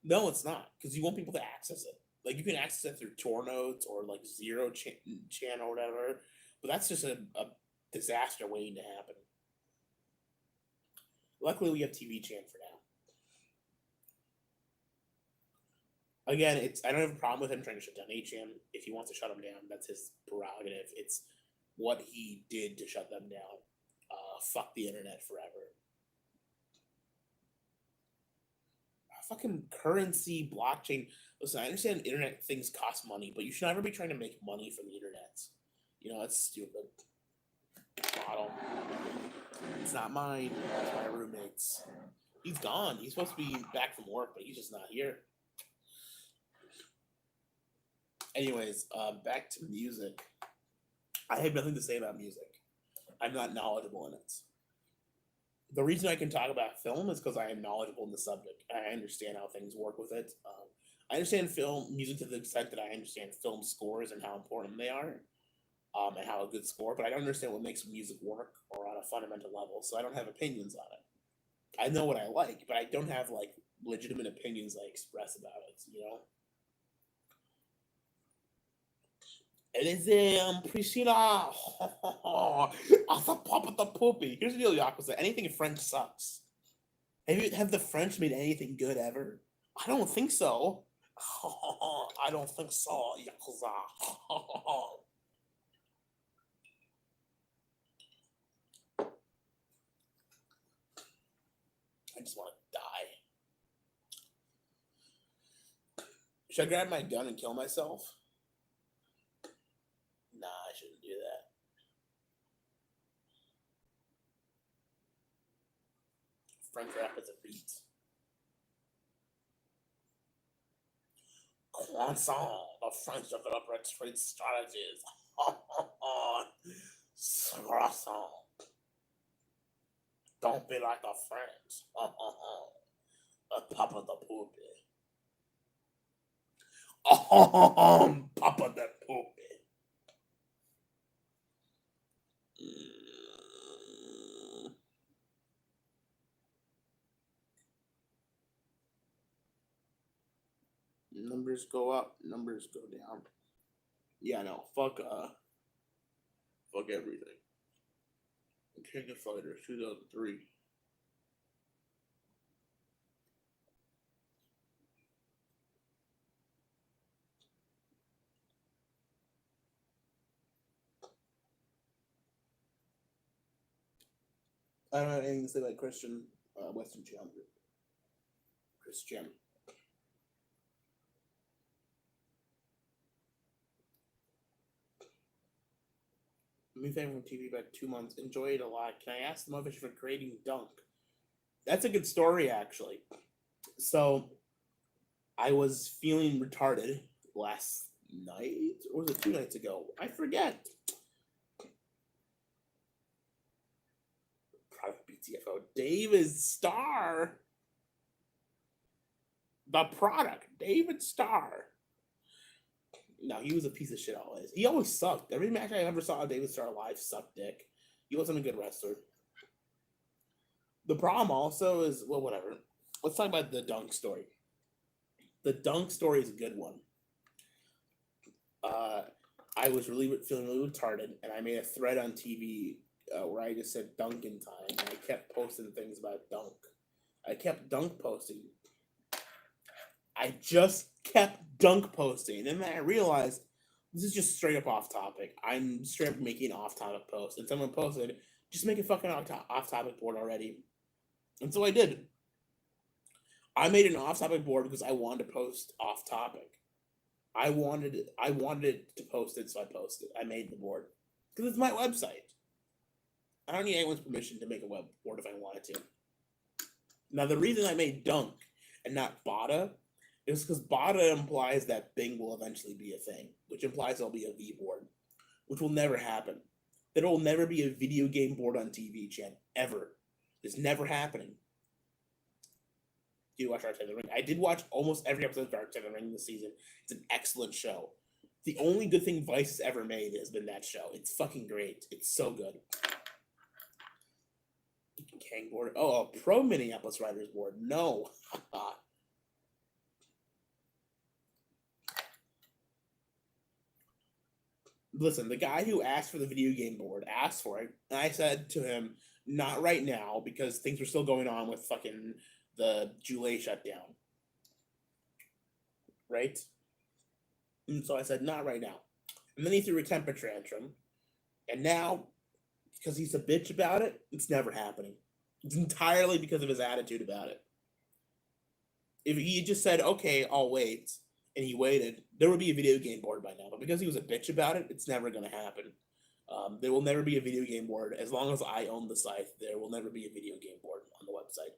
No, it's not, because you won't be able to access it. Like, you can access it through Tor nodes or like zero chan or whatever, but that's just a disaster waiting to happen. Luckily, we have TV chan for now. Again, I don't have a problem with him trying to shut down 8chan. If he wants to shut them down, that's his prerogative. It's what he did to shut them down. Fuck the internet forever. Fucking currency, blockchain. Listen, I understand internet things cost money, but you should never be trying to make money from the internet. You know, that's stupid. Model. It's not mine. It's my roommate's. He's gone. He's supposed to be back from work, but he's just not here. Anyways, back to music. I have nothing to say about music. I'm not knowledgeable in it. The reason I can talk about film is because I am knowledgeable in the subject. I understand how things work with it. I understand film music to the extent that I understand film scores and how important they are, and how a good score. But I don't understand what makes music work or on a fundamental level. So I don't have opinions on it. I know what I like, but I don't have like legitimate opinions I express about it. You know. It is Priscilla. As a pop of the poopy. Here's the deal, Yakuza. Anything in French sucks. Have the French made anything good ever? I don't think so. I don't think so, Yakuza. I just want to die. Should I grab my gun and kill myself? Nah, I shouldn't do that. French rap is a beat. Croissant, the French develop trade strategies. Croissant. Don't be like the French. Papa the poopy. Papa the poopy. Numbers go up, numbers go down. Yeah, no, fuck everything. King of Fighters 2003. I don't have anything to say about Christian Western Challenger. Christian. New thing from TV about 2 months. Enjoy it a lot. Can I ask the motherfucker for creating Dunk? That's a good story, actually. So, I was feeling retarded last night, or was it 2 nights ago? I forget. Private BTFO. David Starr. The product. David Starr. No, he was a piece of shit always. He always sucked. Every match I ever saw David Starr live sucked dick. He wasn't a good wrestler. The problem also is, well, whatever. Let's talk about the Dunk story. The Dunk story is a good one. I was feeling really retarded, and I made a thread on TV where I just said Dunk in time, and I kept posting things about Dunk. I kept Dunk posting. I just kept Dunk posting, and then I realized this is just straight up off topic. I'm straight up making off topic posts, and someone posted, just make a fucking off topic board already. And so I did. I made an off-topic board because I wanted to post off-topic. I wanted to post it, so I posted. I made the board because it's my website. I don't need anyone's permission to make a web board if I wanted to. Now, the reason I made Dunk and not Bada is because Bada implies that Bing will eventually be a thing, which implies there'll be a V board, which will never happen. There will never be a video game board on TV, Chen, ever. It's never happening. Do you watch Dark Side of the Ring? I did watch almost every episode of Dark Side of the Ring this season. It's an excellent show. The only good thing Vice has ever made has been that show. It's fucking great. It's so good. Kang board. Oh, a pro Minneapolis Riders board. No. Listen, the guy who asked for the video game board asked for it, and I said to him, not right now, because things were still going on with fucking the July shutdown. Right? And so I said, not right now. And then he threw a temper tantrum. And now, because he's a bitch about it, it's never happening. It's entirely because of his attitude about it. If he just said, okay, I'll wait, and he waited, there would be a video game board by now. But because he was a bitch about it, it's never going to happen. There will never be a video game board. As long as I own the site, there will never be a video game board on the website.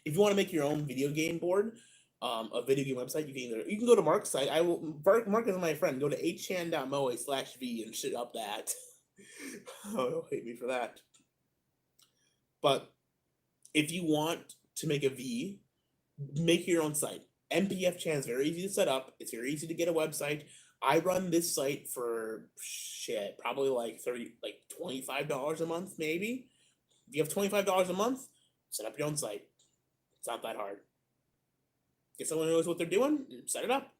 If you want to make your own video game board, a video game website, you can go to Mark's site. Mark is my friend. Go to hchan.moe/v and shit up that. Oh, he'll hate me for that. But if you want to make a V, make your own site. MPF Chan is very easy to set up. It's very easy to get a website. I run this site for probably like $25 a month, maybe. If you have $25 a month, set up your own site. It's not that hard. Get someone who knows what they're doing, set it up.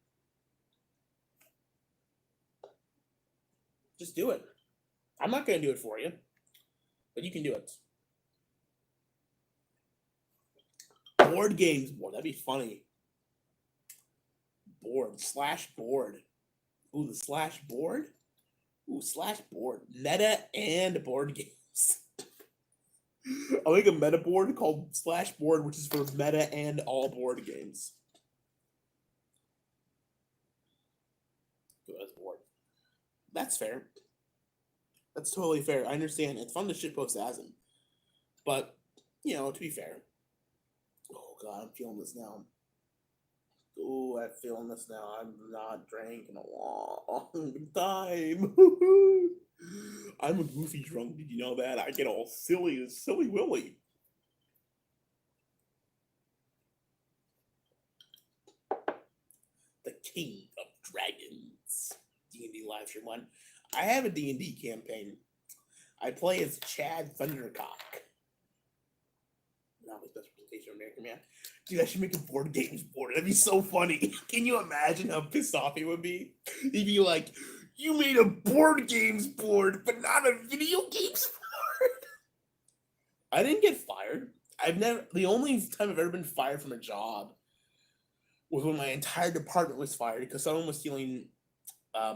Just do it. I'm not going to do it for you, but you can do it. Board games board. That'd be funny. Board. Ooh, the slash board? Ooh, slash board. Meta and board games. I'll make a meta board called slash board, which is for meta and all board games. Board. That's fair. That's totally fair. I understand. It's fun to shitpost as him. But, to be fair. Oh, God, I'm feeling this now. Oh, I'm feeling this now. I'm not drinking a long time. I'm a goofy drunk. Did you know that? I get all silly willy. The King of Dragons. D&D live stream one. I have a D&D campaign. I play as Chad Thundercock. Not his best presentation of American Man. Dude, I should make a board games board. That'd be so funny. Can you imagine how pissed off he would be? He'd be like, you made a board games board, but not a video games board. I didn't get fired. The only time I've ever been fired from a job was when my entire department was fired because someone was stealing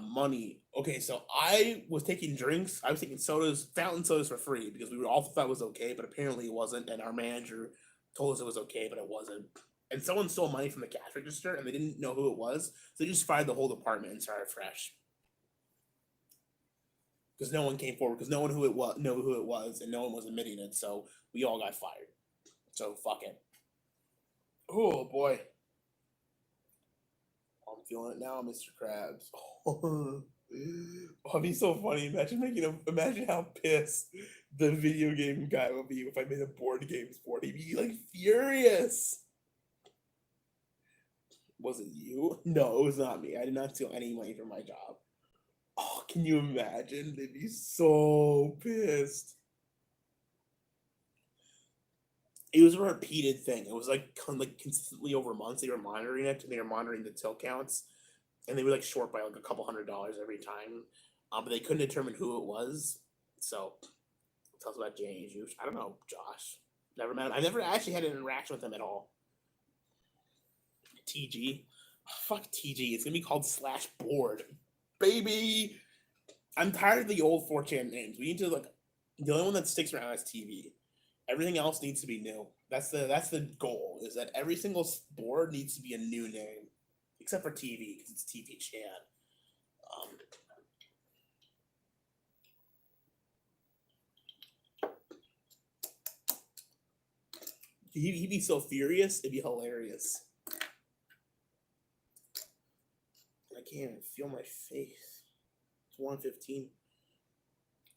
money. Okay, so I was taking drinks. I was taking fountain sodas for free because we all thought it was okay, but apparently it wasn't. And our manager told us it was okay, but it wasn't. And someone stole money from the cash register, and they didn't know who it was, so they just fired the whole department and started fresh. Because no one came forward, because no one knew who it was, and no one was admitting it, so we all got fired. So fuck it. Oh boy. I'm feeling it now, Mr. Krabs. Oh, it'd be so funny. Imagine how pissed the video game guy would be if I made a board games board. He'd be like furious. Was it you? No, it was not me. I did not steal any money from my job. Oh, can you imagine? They'd be so pissed. It was a repeated thing. It was like consistently over months. They were monitoring it, and they were monitoring the till counts, and they were like short by like a couple $100 every time. But they couldn't determine who it was. So tell us about Jay. I don't know, Josh. Never met him. I never actually had an interaction with him at all. TG. Oh, fuck TG. It's gonna be called slash board. Baby. I'm tired of the old 4chan names. We need to the only one that sticks around is TV. Everything else needs to be new. That's the goal. Is that every single board needs to be a new name, except for TV because it's TV Chan. Um, he'd be so furious, it'd be hilarious. I can't even feel my face. It's 1:15.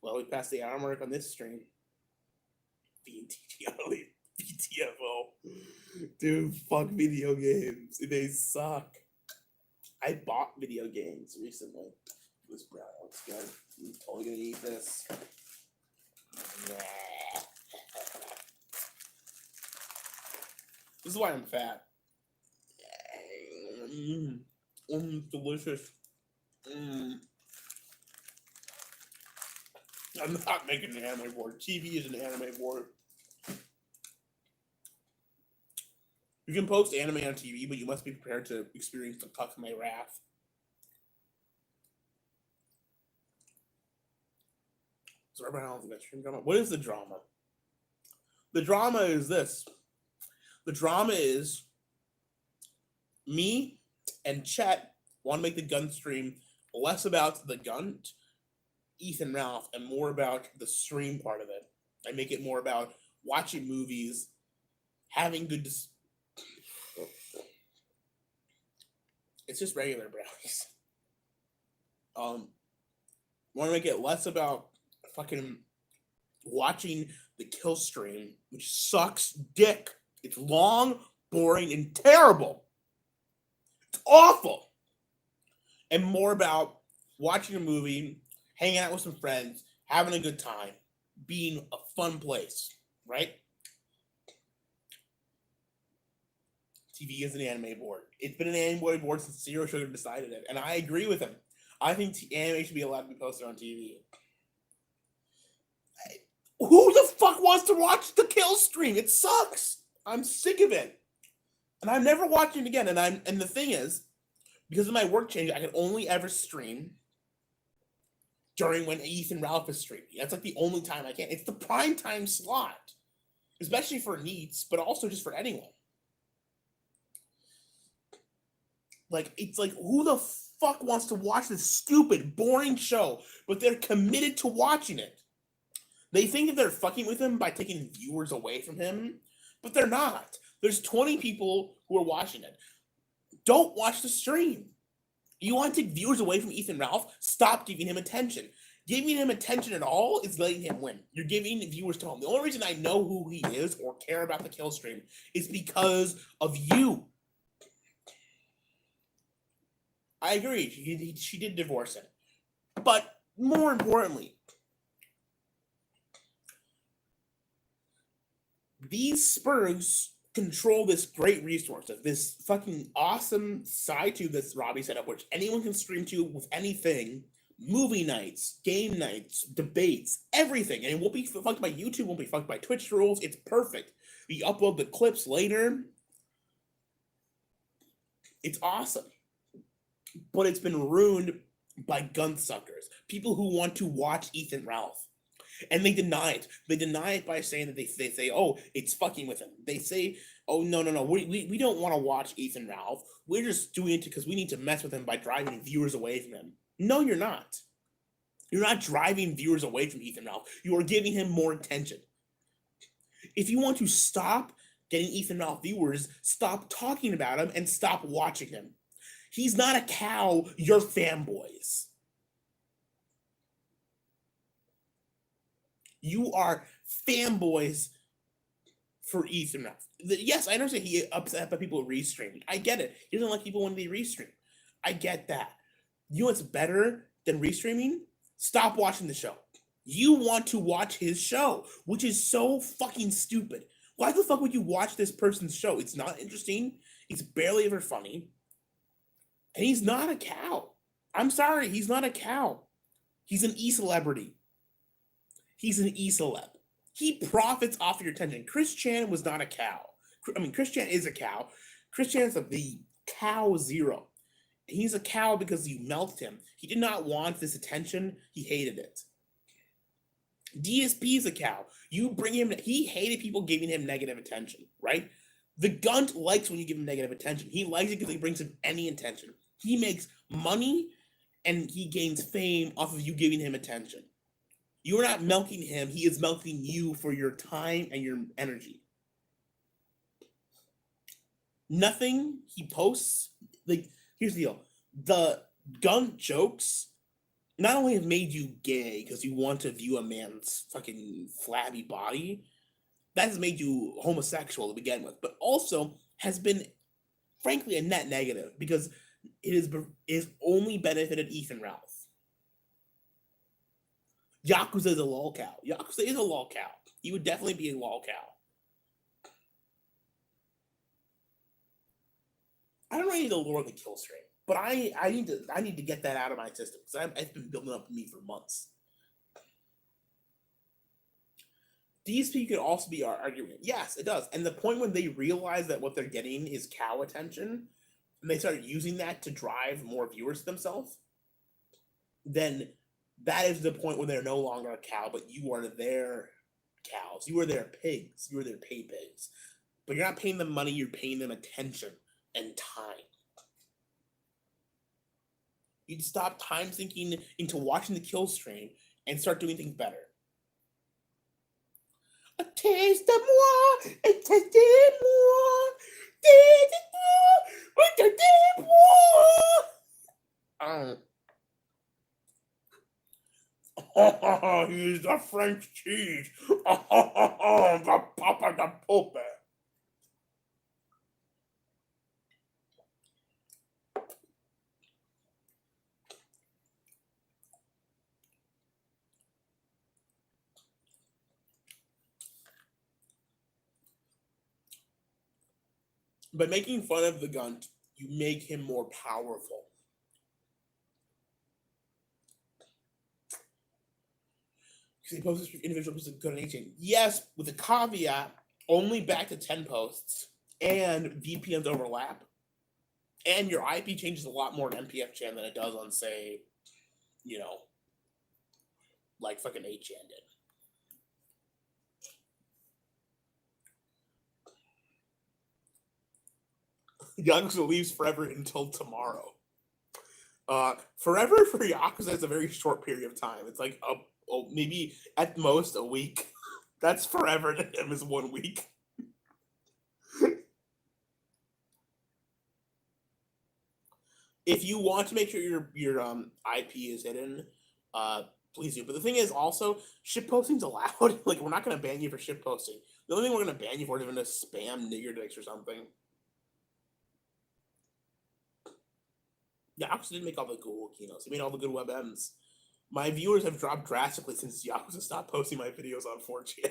Well, we passed the hour mark on this stream. BTFO. Dude, fuck video games. They suck. I bought video games recently. This brown looks good. I'm totally gonna eat this. This is why I'm fat. Delicious. I'm not making an anime board. TV is an anime board. You can post anime on TV, but you must be prepared to experience the puck of my wrath. So everyone else got stream drama. What is the drama? The drama is this. The drama is me and Chet want to make the gun stream less about the gun, Ethan Ralph, and more about the stream part of it. I make it more about watching movies, having good. It's just regular brownies. Want to make it less about fucking watching the kill stream, which sucks dick. It's long, boring, and terrible. It's awful. And more about watching a movie, hanging out with some friends, having a good time, being a fun place, right? TV is an anime board. It's been an anime board since Zero Sugar decided it, and I agree with him. I think anime should be allowed to be posted on TV. Who the fuck wants to watch the kill stream? It sucks. I'm sick of it, and I'm never watching it again. And the thing is, because of my work change, I can only ever stream during when Ethan Ralph is streaming. That's like the only time I can. It's the prime time slot, especially for NEETs, but also just for anyone. Like, it's like, who the fuck wants to watch this stupid, boring show, but they're committed to watching it? They think that they're fucking with him by taking viewers away from him, but they're not. There's 20 people who are watching it. Don't watch the stream. You want to take viewers away from Ethan Ralph? Stop giving him attention. Giving him attention at all is letting him win. You're giving viewers to him. The only reason I know who he is or care about the kill stream is because of you. I agree. She did divorce him. But more importantly, these Spurs control this great resource of this fucking awesome side tube that's Robbie set up, which anyone can stream to with anything. Movie nights, game nights, debates, everything. And it won't be fucked by YouTube, won't be fucked by Twitch rules. It's perfect. We upload the clips later. It's awesome. But it's been ruined by gun suckers. People who want to watch Ethan Ralph. And they deny it. They deny it by saying that they say, oh, it's fucking with him. They say, oh, no. We don't want to watch Ethan Ralph. We're just doing it because we need to mess with him by driving viewers away from him. No, you're not. You're not driving viewers away from Ethan Ralph. You are giving him more attention. If you want to stop getting Ethan Ralph viewers, stop talking about him and stop watching him. He's not a cow. You're fanboys. You are fanboys for Ethan Ralph. Yes, I understand he upset by people restreaming. I get it. He doesn't like people when they restream. I get that. You know what's better than restreaming? Stop watching the show. You want to watch his show, which is so fucking stupid. Why the fuck would you watch this person's show? It's not interesting. It's barely ever funny. And he's not a cow. I'm sorry, he's not a cow. He's an e-celebrity. He's an e-celeb. He profits off your attention. Chris Chan was not a cow. I mean, Chris Chan is a cow. Chris Chan is the cow zero. He's a cow because you melted him. He did not want this attention. He hated it. DSP is a cow. You bring him. He hated people giving him negative attention, right? The Gunt likes when you give him negative attention. He likes it because he brings him any attention. He makes money and he gains fame off of you giving him attention. You are not milking him. He is milking you for your time and your energy. Nothing he posts, like, here's the deal. The Gunt jokes not only have made you gay because you want to view a man's fucking flabby body, that has made you homosexual to begin with, but also has been, frankly, a net negative because it has only benefited Ethan Ralph. Yakuza is a lol cow. Yakuza is a lol cow. He would definitely be a lol cow. I don't really need to lure the kill stream, but I need to get that out of my system because it's been building up in me for months. DSP could also be our argument. Yes, it does. And the point when they realize that what they're getting is cow attention, and they start using that to drive more viewers to themselves, then that is the point when they're no longer a cow, but you are their cows. You are their pigs. You are their pay pigs. But you're not paying them money, you're paying them attention and time. You'd stop time sinking into watching the kill stream and start doing things better. A taste of moi, a taste of moi, taste of moi. He's the French cheese. The Papa the Pope. By making fun of the Gunt, you make him more powerful. Because he posts individual posts of good agent. Yes, with a caveat, only back to 10 posts, and VPNs overlap, and your IP changes a lot more on MPFChan than it does on, say, like fucking 8chan did. Yakuza leaves forever until tomorrow. Forever for Yakuza is a very short period of time. It's like maybe at most a week. That's forever to him is 1 week. If you want to make sure your IP is hidden, please do. But the thing is also, shit posting's allowed. Like, we're not going to ban you for shit posting. The only thing we're going to ban you for is going to spam nigger dicks or something. Yakuza didn't make all the cool keynotes. He made all the good WebMs. My viewers have dropped drastically since Yakuza stopped posting my videos on 4chan.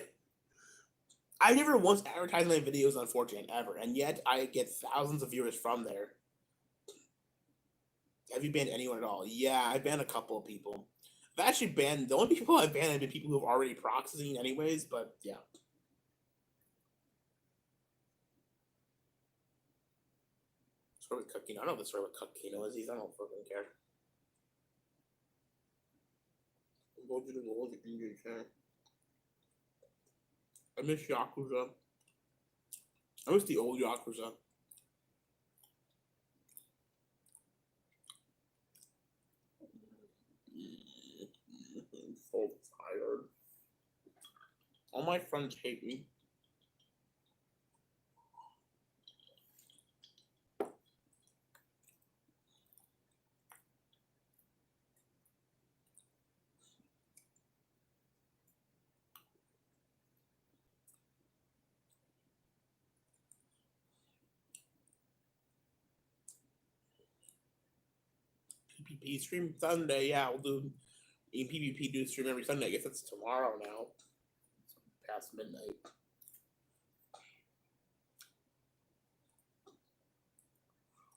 I never once advertised my videos on 4chan, ever, and yet I get thousands of viewers from there. Have you banned anyone at all? Yeah, I banned a couple of people. I've actually banned, the only people I've banned have been people who have already proxied anyways, but yeah. Story with Kakino. I don't know what the story with Kakino is. I don't fucking care. I miss Yakuza. I miss the old Yakuza. I'm so tired. All my friends hate me. PvP stream Sunday. Yeah, we'll do PvP do stream every Sunday. I guess it's tomorrow now. It's past midnight.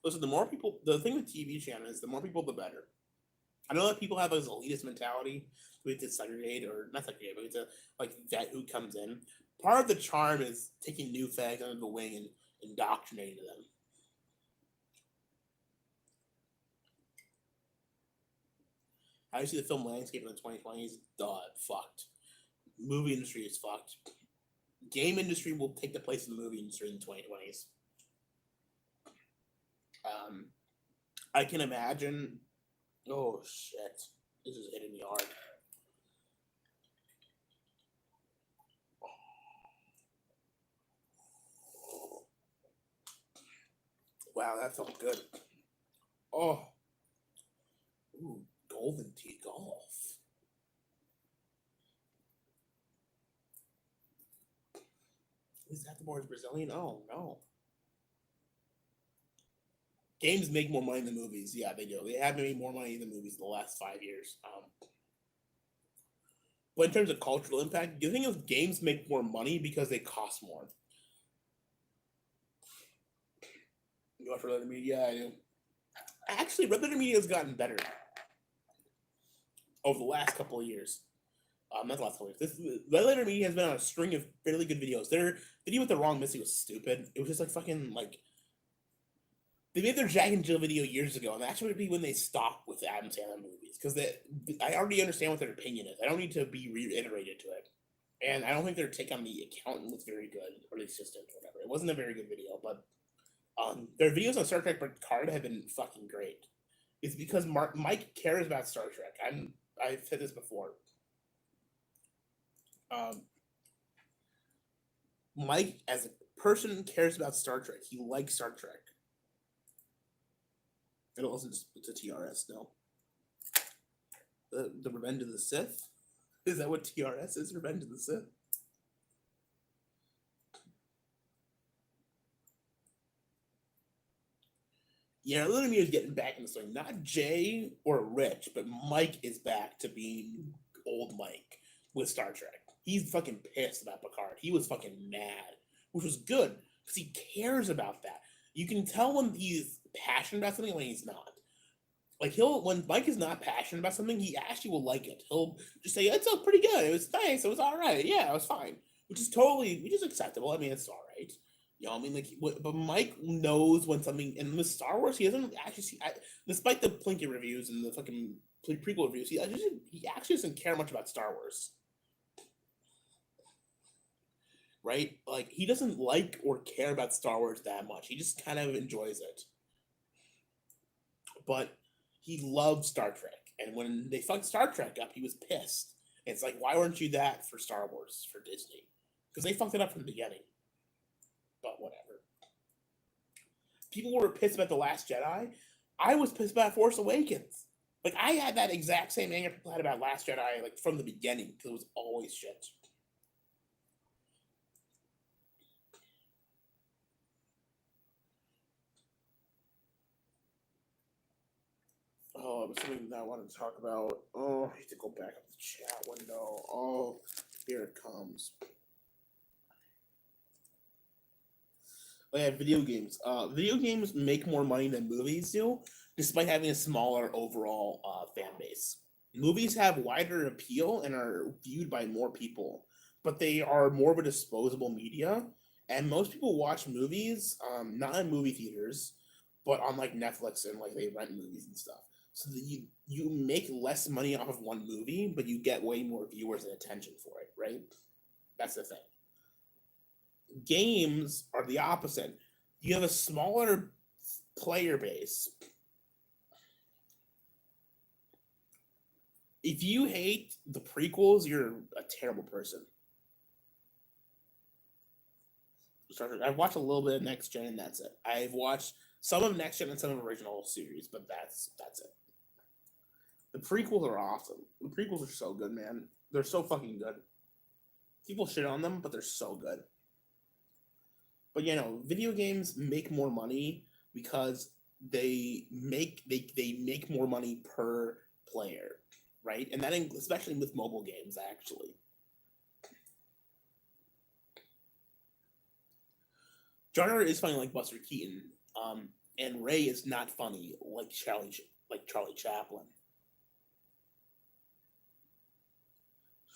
Listen, the more people, the thing with TV channel is the more people, the better. I know that people have this elitist mentality. We have to segregate, or not segregate, but we have to like vet who comes in. Part of the charm is taking new fags under the wing and indoctrinating them. How do you see the film landscape in the 2020s? Fucked. Movie industry is fucked. Game industry will take the place of the movie industry in the 2020s. Um, I can imagine. Oh shit! This is hitting me hard. Wow, that felt good. Oh, ooh, golden tea golf. Is that the more Brazilian? Oh no. Games make more money than movies. Yeah, they do. They have made more money than movies in the last 5 years. But in terms of cultural impact, the thing is, games make more money because they cost more. You watch Red Letter Media? Yeah, I do. Actually, Red Letter Media has gotten better over the last couple of years. Not the last couple of years. This Red Letter Media has been on a string of fairly good videos. Their video with the wrong Missy was stupid. It was just like fucking like they made their Jack and Jill video years ago, and that should be when they stop with Adam Sandler movies because I already understand what their opinion is. I don't need to be reiterated to it, and I don't think their take on the accountant was very good or the assistant or whatever. It wasn't a very good video, but their videos on Star Trek Picard have been fucking great. It's because Mike cares about Star Trek. I've said this before. Um, Mike, as a person, cares about Star Trek. He likes Star Trek. It wasn't to TRS, no. The Revenge of the Sith? Is that what TRS is? Revenge of the Sith? Yeah, Little is getting back in the swing. Not Jay or Rich, but Mike is back to being old Mike with Star Trek. He's fucking pissed about Picard. He was fucking mad, which was good because he cares about that. You can tell when he's passionate about something and when he's not. Like when Mike is not passionate about something, he actually will like it. He'll just say, "It's pretty good. It was nice. It was all right. Yeah, it was fine," which is acceptable. I mean, it's all right. You know, I mean, like, but Mike knows when something in the Star Wars, he doesn't actually see. Despite the Plinky reviews and the fucking prequel reviews, he actually doesn't care much about Star Wars, right? Like, he doesn't like or care about Star Wars that much. He just kind of enjoys it, but he loved Star Trek. And when they fucked Star Trek up, he was pissed. And it's like, why weren't you that for Star Wars for Disney? Because they fucked it up from the beginning. But whatever. People were pissed about The Last Jedi. I was pissed about Force Awakens. Like, I had that exact same anger people had about Last Jedi, like, from the beginning, because it was always shit. Oh, it was something that I wanted to talk about. Oh, I need to go back up the chat window. Oh, here it comes. Oh yeah, video games. Video games make more money than movies do, despite having a smaller overall fan base. Movies have wider appeal and are viewed by more people, but they are more of a disposable media. And most people watch movies, not in movie theaters, but on like Netflix and like they rent movies and stuff. So that you make less money off of one movie, but you get way more viewers and attention for it, right? That's the thing. Games are the opposite. You have a smaller player base. If you hate the prequels, you're a terrible person. I've watched a little bit of Next Gen, and that's it. I've watched some of Next Gen and some of original series, but that's it. The prequels are awesome. The prequels are so good, man. They're so fucking good. People shit on them, but they're so good. But you know, video games make more money because they make more money per player, right? And that especially with mobile games, actually. Genre is funny like Buster Keaton, and Ray is not funny like Charlie Chaplin.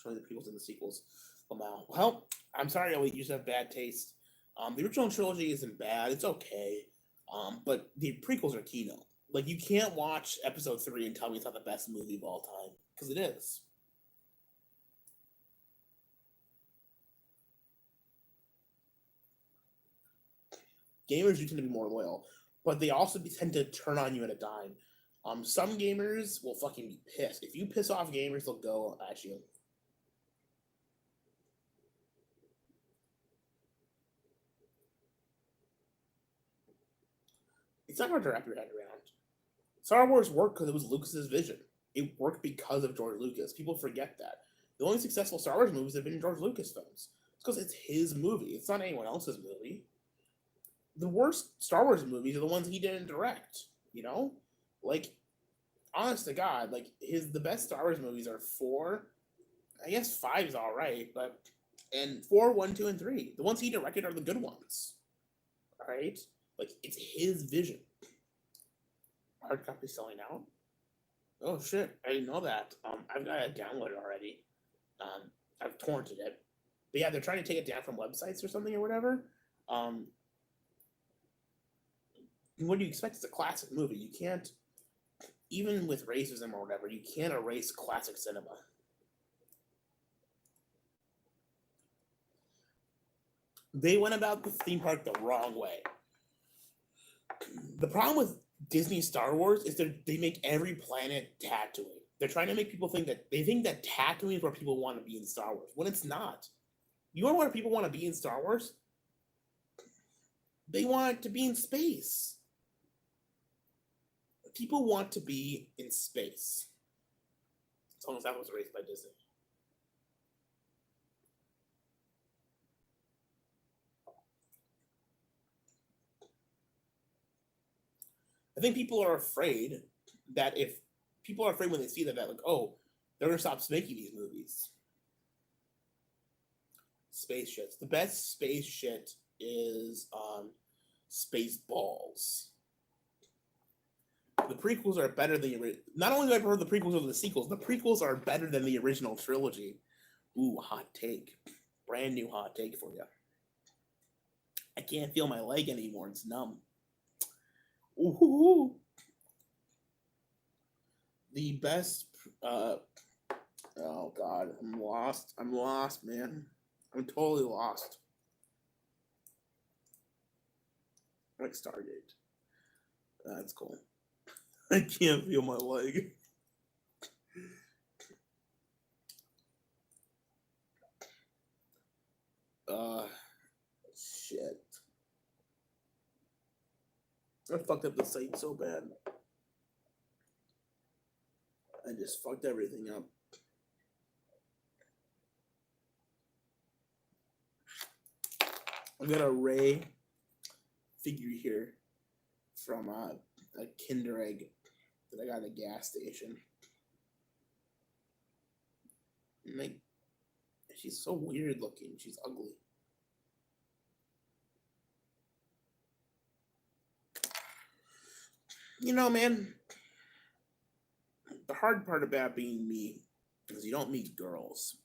Sorry, the prequels and the sequels. Well, I'm sorry, Elliot, you just have bad taste. The original trilogy isn't bad; it's okay. But the prequels are keynote. Like you can't watch Episode 3 and tell me it's not the best movie of all time because it is. gamers do tend to be more loyal, but they also tend to turn on you at a dime. Some gamers will fucking be pissed. If you piss off gamers, they'll go at you. It's not hard to wrap your head around. Star Wars worked because it was Lucas's vision. It worked because of George Lucas. People forget that. The only successful Star Wars movies have been George Lucas films. It's because it's his movie. It's not anyone else's movie. The worst Star Wars movies are the ones he didn't direct. You know, like honest to God, like the best Star Wars movies are four. I guess five is all right, but and four, one, two, and three. The ones he directed are the good ones. All right, like it's his vision. Hard copy selling out. Oh shit! I didn't know that. I've got it downloaded already. I've torrented it. But yeah, they're trying to take it down from websites or something or whatever. Um, what do you expect? It's a classic movie. You can't, even with racism or whatever, you can't erase classic cinema. They went about the theme park the wrong way. The problem with Disney Star Wars is they make every planet Tatooine. They're trying to make people think that they think that Tatooine is where people want to be in Star Wars, when it's not. You know where people want to be in Star Wars? They want to be in space. People want to be in space. As long as that was erased by Disney. I think people are afraid that if people are afraid when they see that like, oh, they're gonna stop making these movies. Space shits. The best space shit is Spaceballs. The prequels are better than the original. Not only do I prefer the prequels over the sequels, the prequels are better than the original trilogy. Ooh, hot take. Brand new hot take for you. I can't feel my leg anymore. It's numb. Ooh. The best. Oh God, I'm lost. I'm lost, man. I'm totally lost. Like Stargate. That's cool. I can't feel my leg. Shit. I fucked up the site so bad. I just fucked everything up. I've got a Ray figure here from a Kinder Egg that I got at a gas station. Like, she's so weird looking. She's ugly. You know, man, the hard part about being me is you don't meet girls.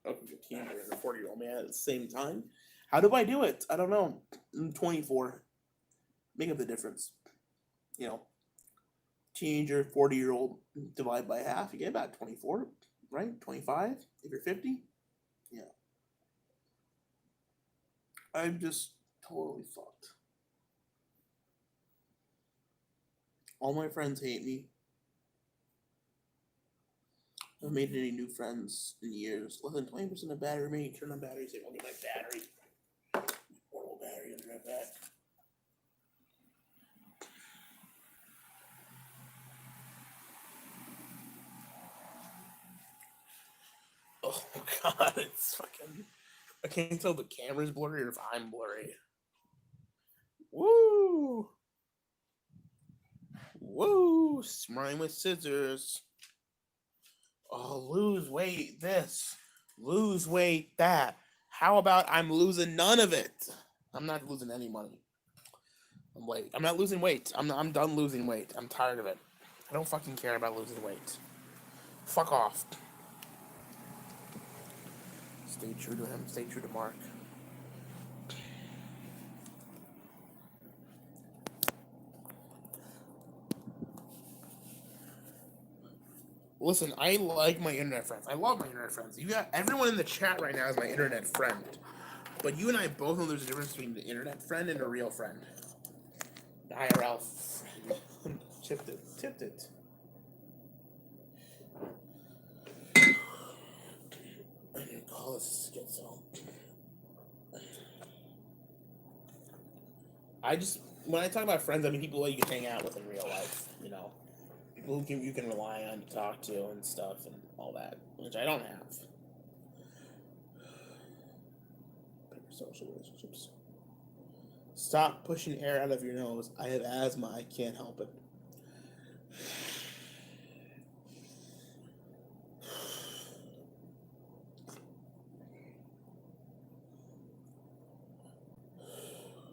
I'm a teenager and a 40-year-old man at the same time. How do I do it? I don't know. I'm 24. Make up the difference. You know, teenager, 40-year-old, divide by half, you get about 24, right? 25 if you're 50. Yeah. I'm just totally fucked. All my friends hate me. I haven't made any new friends in years. Less than 20% of battery remaining. Turn on battery. Say, look at my battery. Portable battery. I'll be right back. Oh God, it's fucking. I can't tell if the camera's blurry or if I'm blurry. Woo! Woo! Smile with scissors. Oh, lose weight this. Lose weight that. How about I'm losing none of it? I'm not losing any money. I'm not losing weight. I'm done losing weight. I'm tired of it. I don't fucking care about losing weight. Fuck off. Stay true to him. Stay true to Mark. Listen, I like my internet friends. I love my internet friends. You got everyone in the chat right now is my internet friend. But you and I both know there's a difference between the internet friend and a real friend. The IRL friend. Tipped it. I didn't call this schizo. When I talk about friends, I mean people that you can hang out with in real life, you know. People who you can rely on to talk to and stuff and all that, which I don't have. Social relationships. Stop pushing air out of your nose. I have asthma. I can't help it.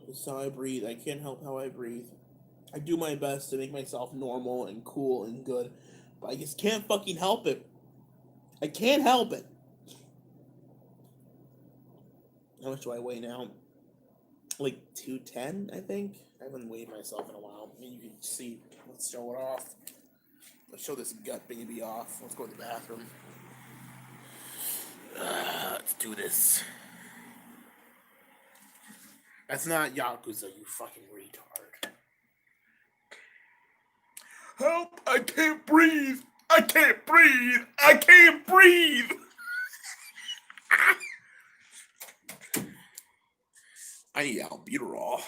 This is how I breathe. I can't help how I breathe. I do my best to make myself normal and cool and good, but I just can't fucking help it. I can't help it. How much do I weigh now? Like 210, I think. I haven't weighed myself in a while. I mean, you can see. Let's show it off. Let's show this gut baby off. Let's go to the bathroom. Let's do this. That's not Yakuza, you fucking retard. Help! I can't breathe! I can't breathe! I can't breathe! I need albuterol.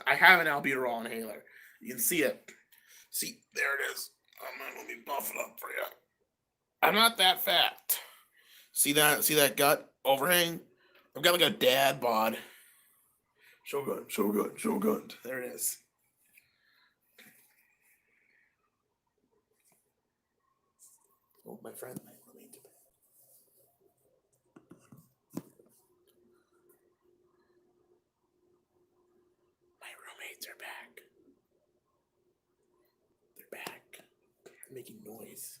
I have an albuterol inhaler. You can see it. See, there it is. Let me buff it up for you. I'm not that fat. See that? See that gut overhang? I've got like a dad bod. Shogun. There it is. Oh, my friend, my roommate. My roommates are back. They're back. They're making noise.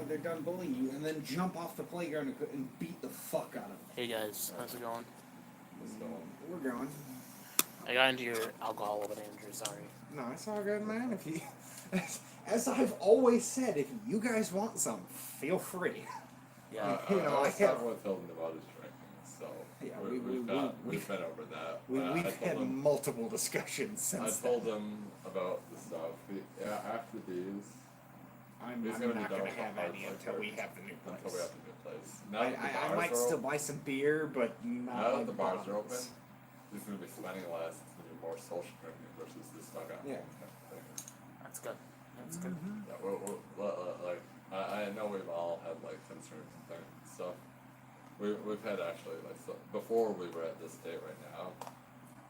They're done bullying you, and then jump off the playground and beat the fuck out of them. Hey guys, how's it going? We're going. I got into your alcohol with Andrew, sorry. No, it's all good, man. If you, as I've always said, if you guys want some, feel free. Yeah, I have with Hilton about his drinking, so yeah, we've been over that. We've had multiple discussions since. I told him about the stuff. After these. I'm not going to have any until we have the new place. Until we have the new place. I might still buy some beer, but not now that the bars bottles. are open, he's going to be spending less. It's going to be more social drinking versus this dugout. Yeah. That's good. That's good. Yeah, I know we've all had like concerns and stuff. We've had actually before we were at this state right now.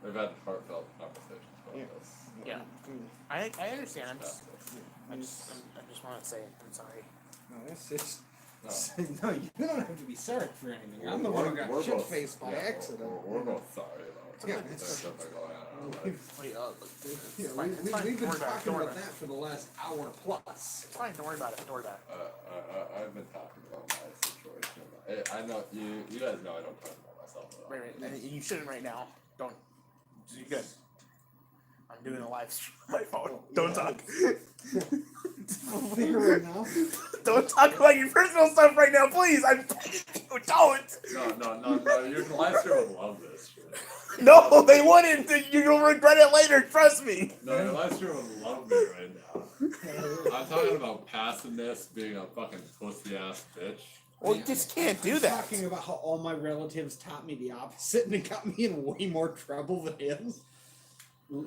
We've had heartfelt conversations about this. Yeah, I understand. I just want to say I'm sorry. No, it's just. No, you don't have to be sorry for anything. I'm the one who got shit-faced by accident. We're both sorry, though. Yeah, we've been talking about that for the last hour plus. It's fine, don't worry about it. I've been talking about my situation. I know, you guys know I don't talk about myself at all. Right. And you shouldn't right now. Don't. You good. I'm doing a live stream on my phone. Don't talk. Right now. Don't talk about your personal stuff right now, please. I'm begging you, don't. No. Your live stream would love this shit. No, they wouldn't. You'll regret it later. Trust me. No, your live stream would love me right now. I'm talking about passiveness, being a fucking pussy ass bitch. Well, you just can't do that. Talking about how all my relatives taught me the opposite and it got me in way more trouble than him.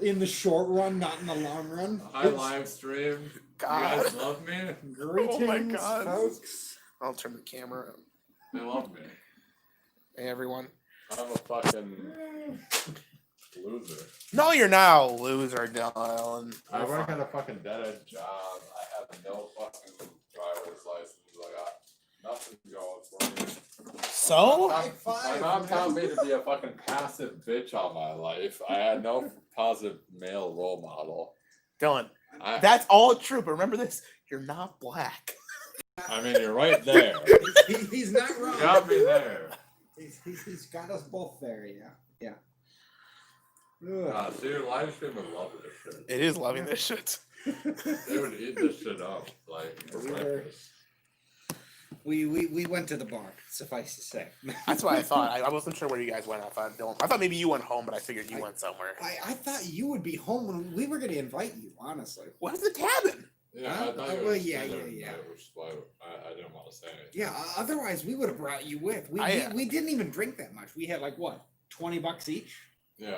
In the short run, not in the long run. I live stream. God. You guys love me. Greetings, Oh my God. folks. I'll turn the camera on. They love me. Hey, everyone. I'm a fucking loser. No, you're not a loser, Dylan. I work at a fucking dead-end job. I have no fucking driver's license. I got nothing going for me. So? My mom taught me to be a fucking passive bitch all my life. I had no positive male role model. Dylan, that's all true, but remember this. You're not black. I mean, you're right there. He's not wrong. You got me there. He's got us both there, yeah. Dude, live stream would love this shit. It is loving this shit. They would eat this shit up, like, for breakfast. We went to the bar, suffice to say. That's what I thought. I wasn't sure where you guys went. I thought maybe you went home, but I figured you went somewhere. I thought you would be home when we were going to invite you, honestly. What's the cabin? Yeah, Huh? I thought you Well, were yeah. which is why I didn't want to say anything. Yeah, otherwise we would have brought you with. We didn't even drink that much. We had like what, $20 each? Yeah,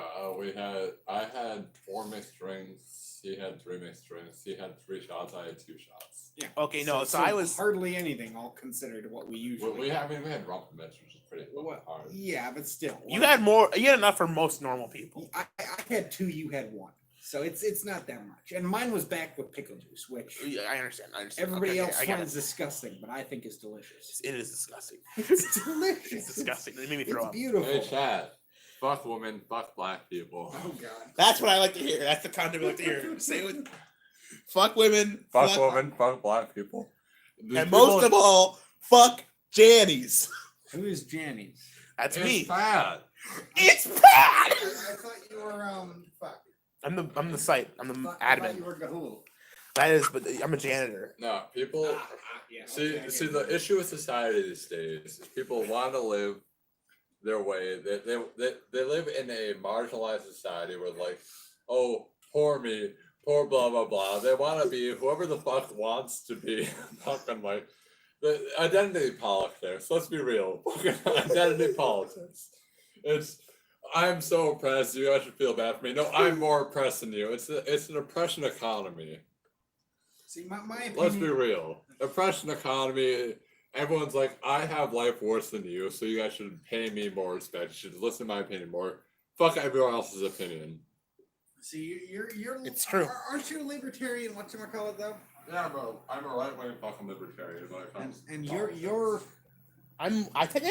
I had 4 mixed drinks. He had 3 mixed drinks. He had 3 shots. I had 2 shots. Yeah. Okay, no, so I was hardly anything, all considered what we usually. We had Rumplemintz, which is pretty hard. Yeah, but still. You had more. You had enough for most normal people. I had 2. You had 1. So it's not that much. And mine was backed with pickle juice, which Yeah, I understand. everybody else I get finds it. disgusting, but I think is delicious. It is disgusting. It's delicious. It's disgusting. It made me throw It's up. beautiful. Hey, Chad. Fuck women. Fuck black people. Oh God. That's what I like to hear. That's the content we like to hear. Say it. Fuck women. Fuck women. Fuck black people. And most of all, fuck Jannies. Who is Jannies? That's It's me. bad. It's bad. I thought you were fuck. I'm the site. I'm the I thought admin. you were Gahoole. That is, but I'm a janitor. No, people. Yeah, See, okay, I see, get the it. issue with society these days is people want to live their way. They live in a marginalized society where, like, oh, poor me, poor blah blah blah. They want to be whoever the fuck wants to be. Fucking like the identity politics. Let's be real. Fucking identity politics. I'm so oppressed. You guys should feel bad for me. No, I'm more oppressed than you. It's an oppression economy. See, my opinion. Let's be real. Oppression economy. Everyone's like, I have life worse than you, so you guys should pay me more respect. You should listen to my opinion more. Fuck everyone else's opinion. See, you're. It's true. Aren't you a libertarian? Whatchamacallit, though? Yeah, bro. I'm a right wing fucking libertarian when it comes. And to you're. I'm like He's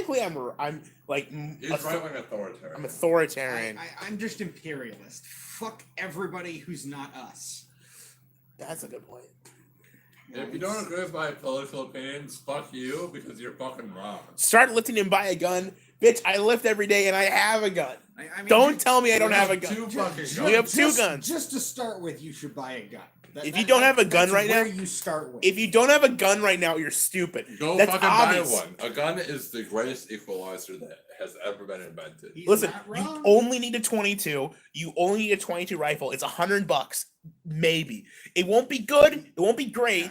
right wing authoritarian. I'm authoritarian. I'm just imperialist. Fuck everybody who's not us. That's a good point. If you don't agree with my political opinions, fuck you because you're fucking wrong. Start lifting and buy a gun, bitch. I lift every day and I have a gun. I mean, Don't tell me I don't We have a have gun. 2 fucking guns. We have 2 guns. Just to start with, you should buy a gun. If you don't have a gun that's right where now- you start with. If you don't have a gun right now, you're stupid. Go That's fucking obvious. buy one. A gun is the greatest equalizer that has ever been invented. He's Listen, not you wrong. only need a 22. You only need a 22 rifle. It's $100, maybe. It won't be good. It won't be great,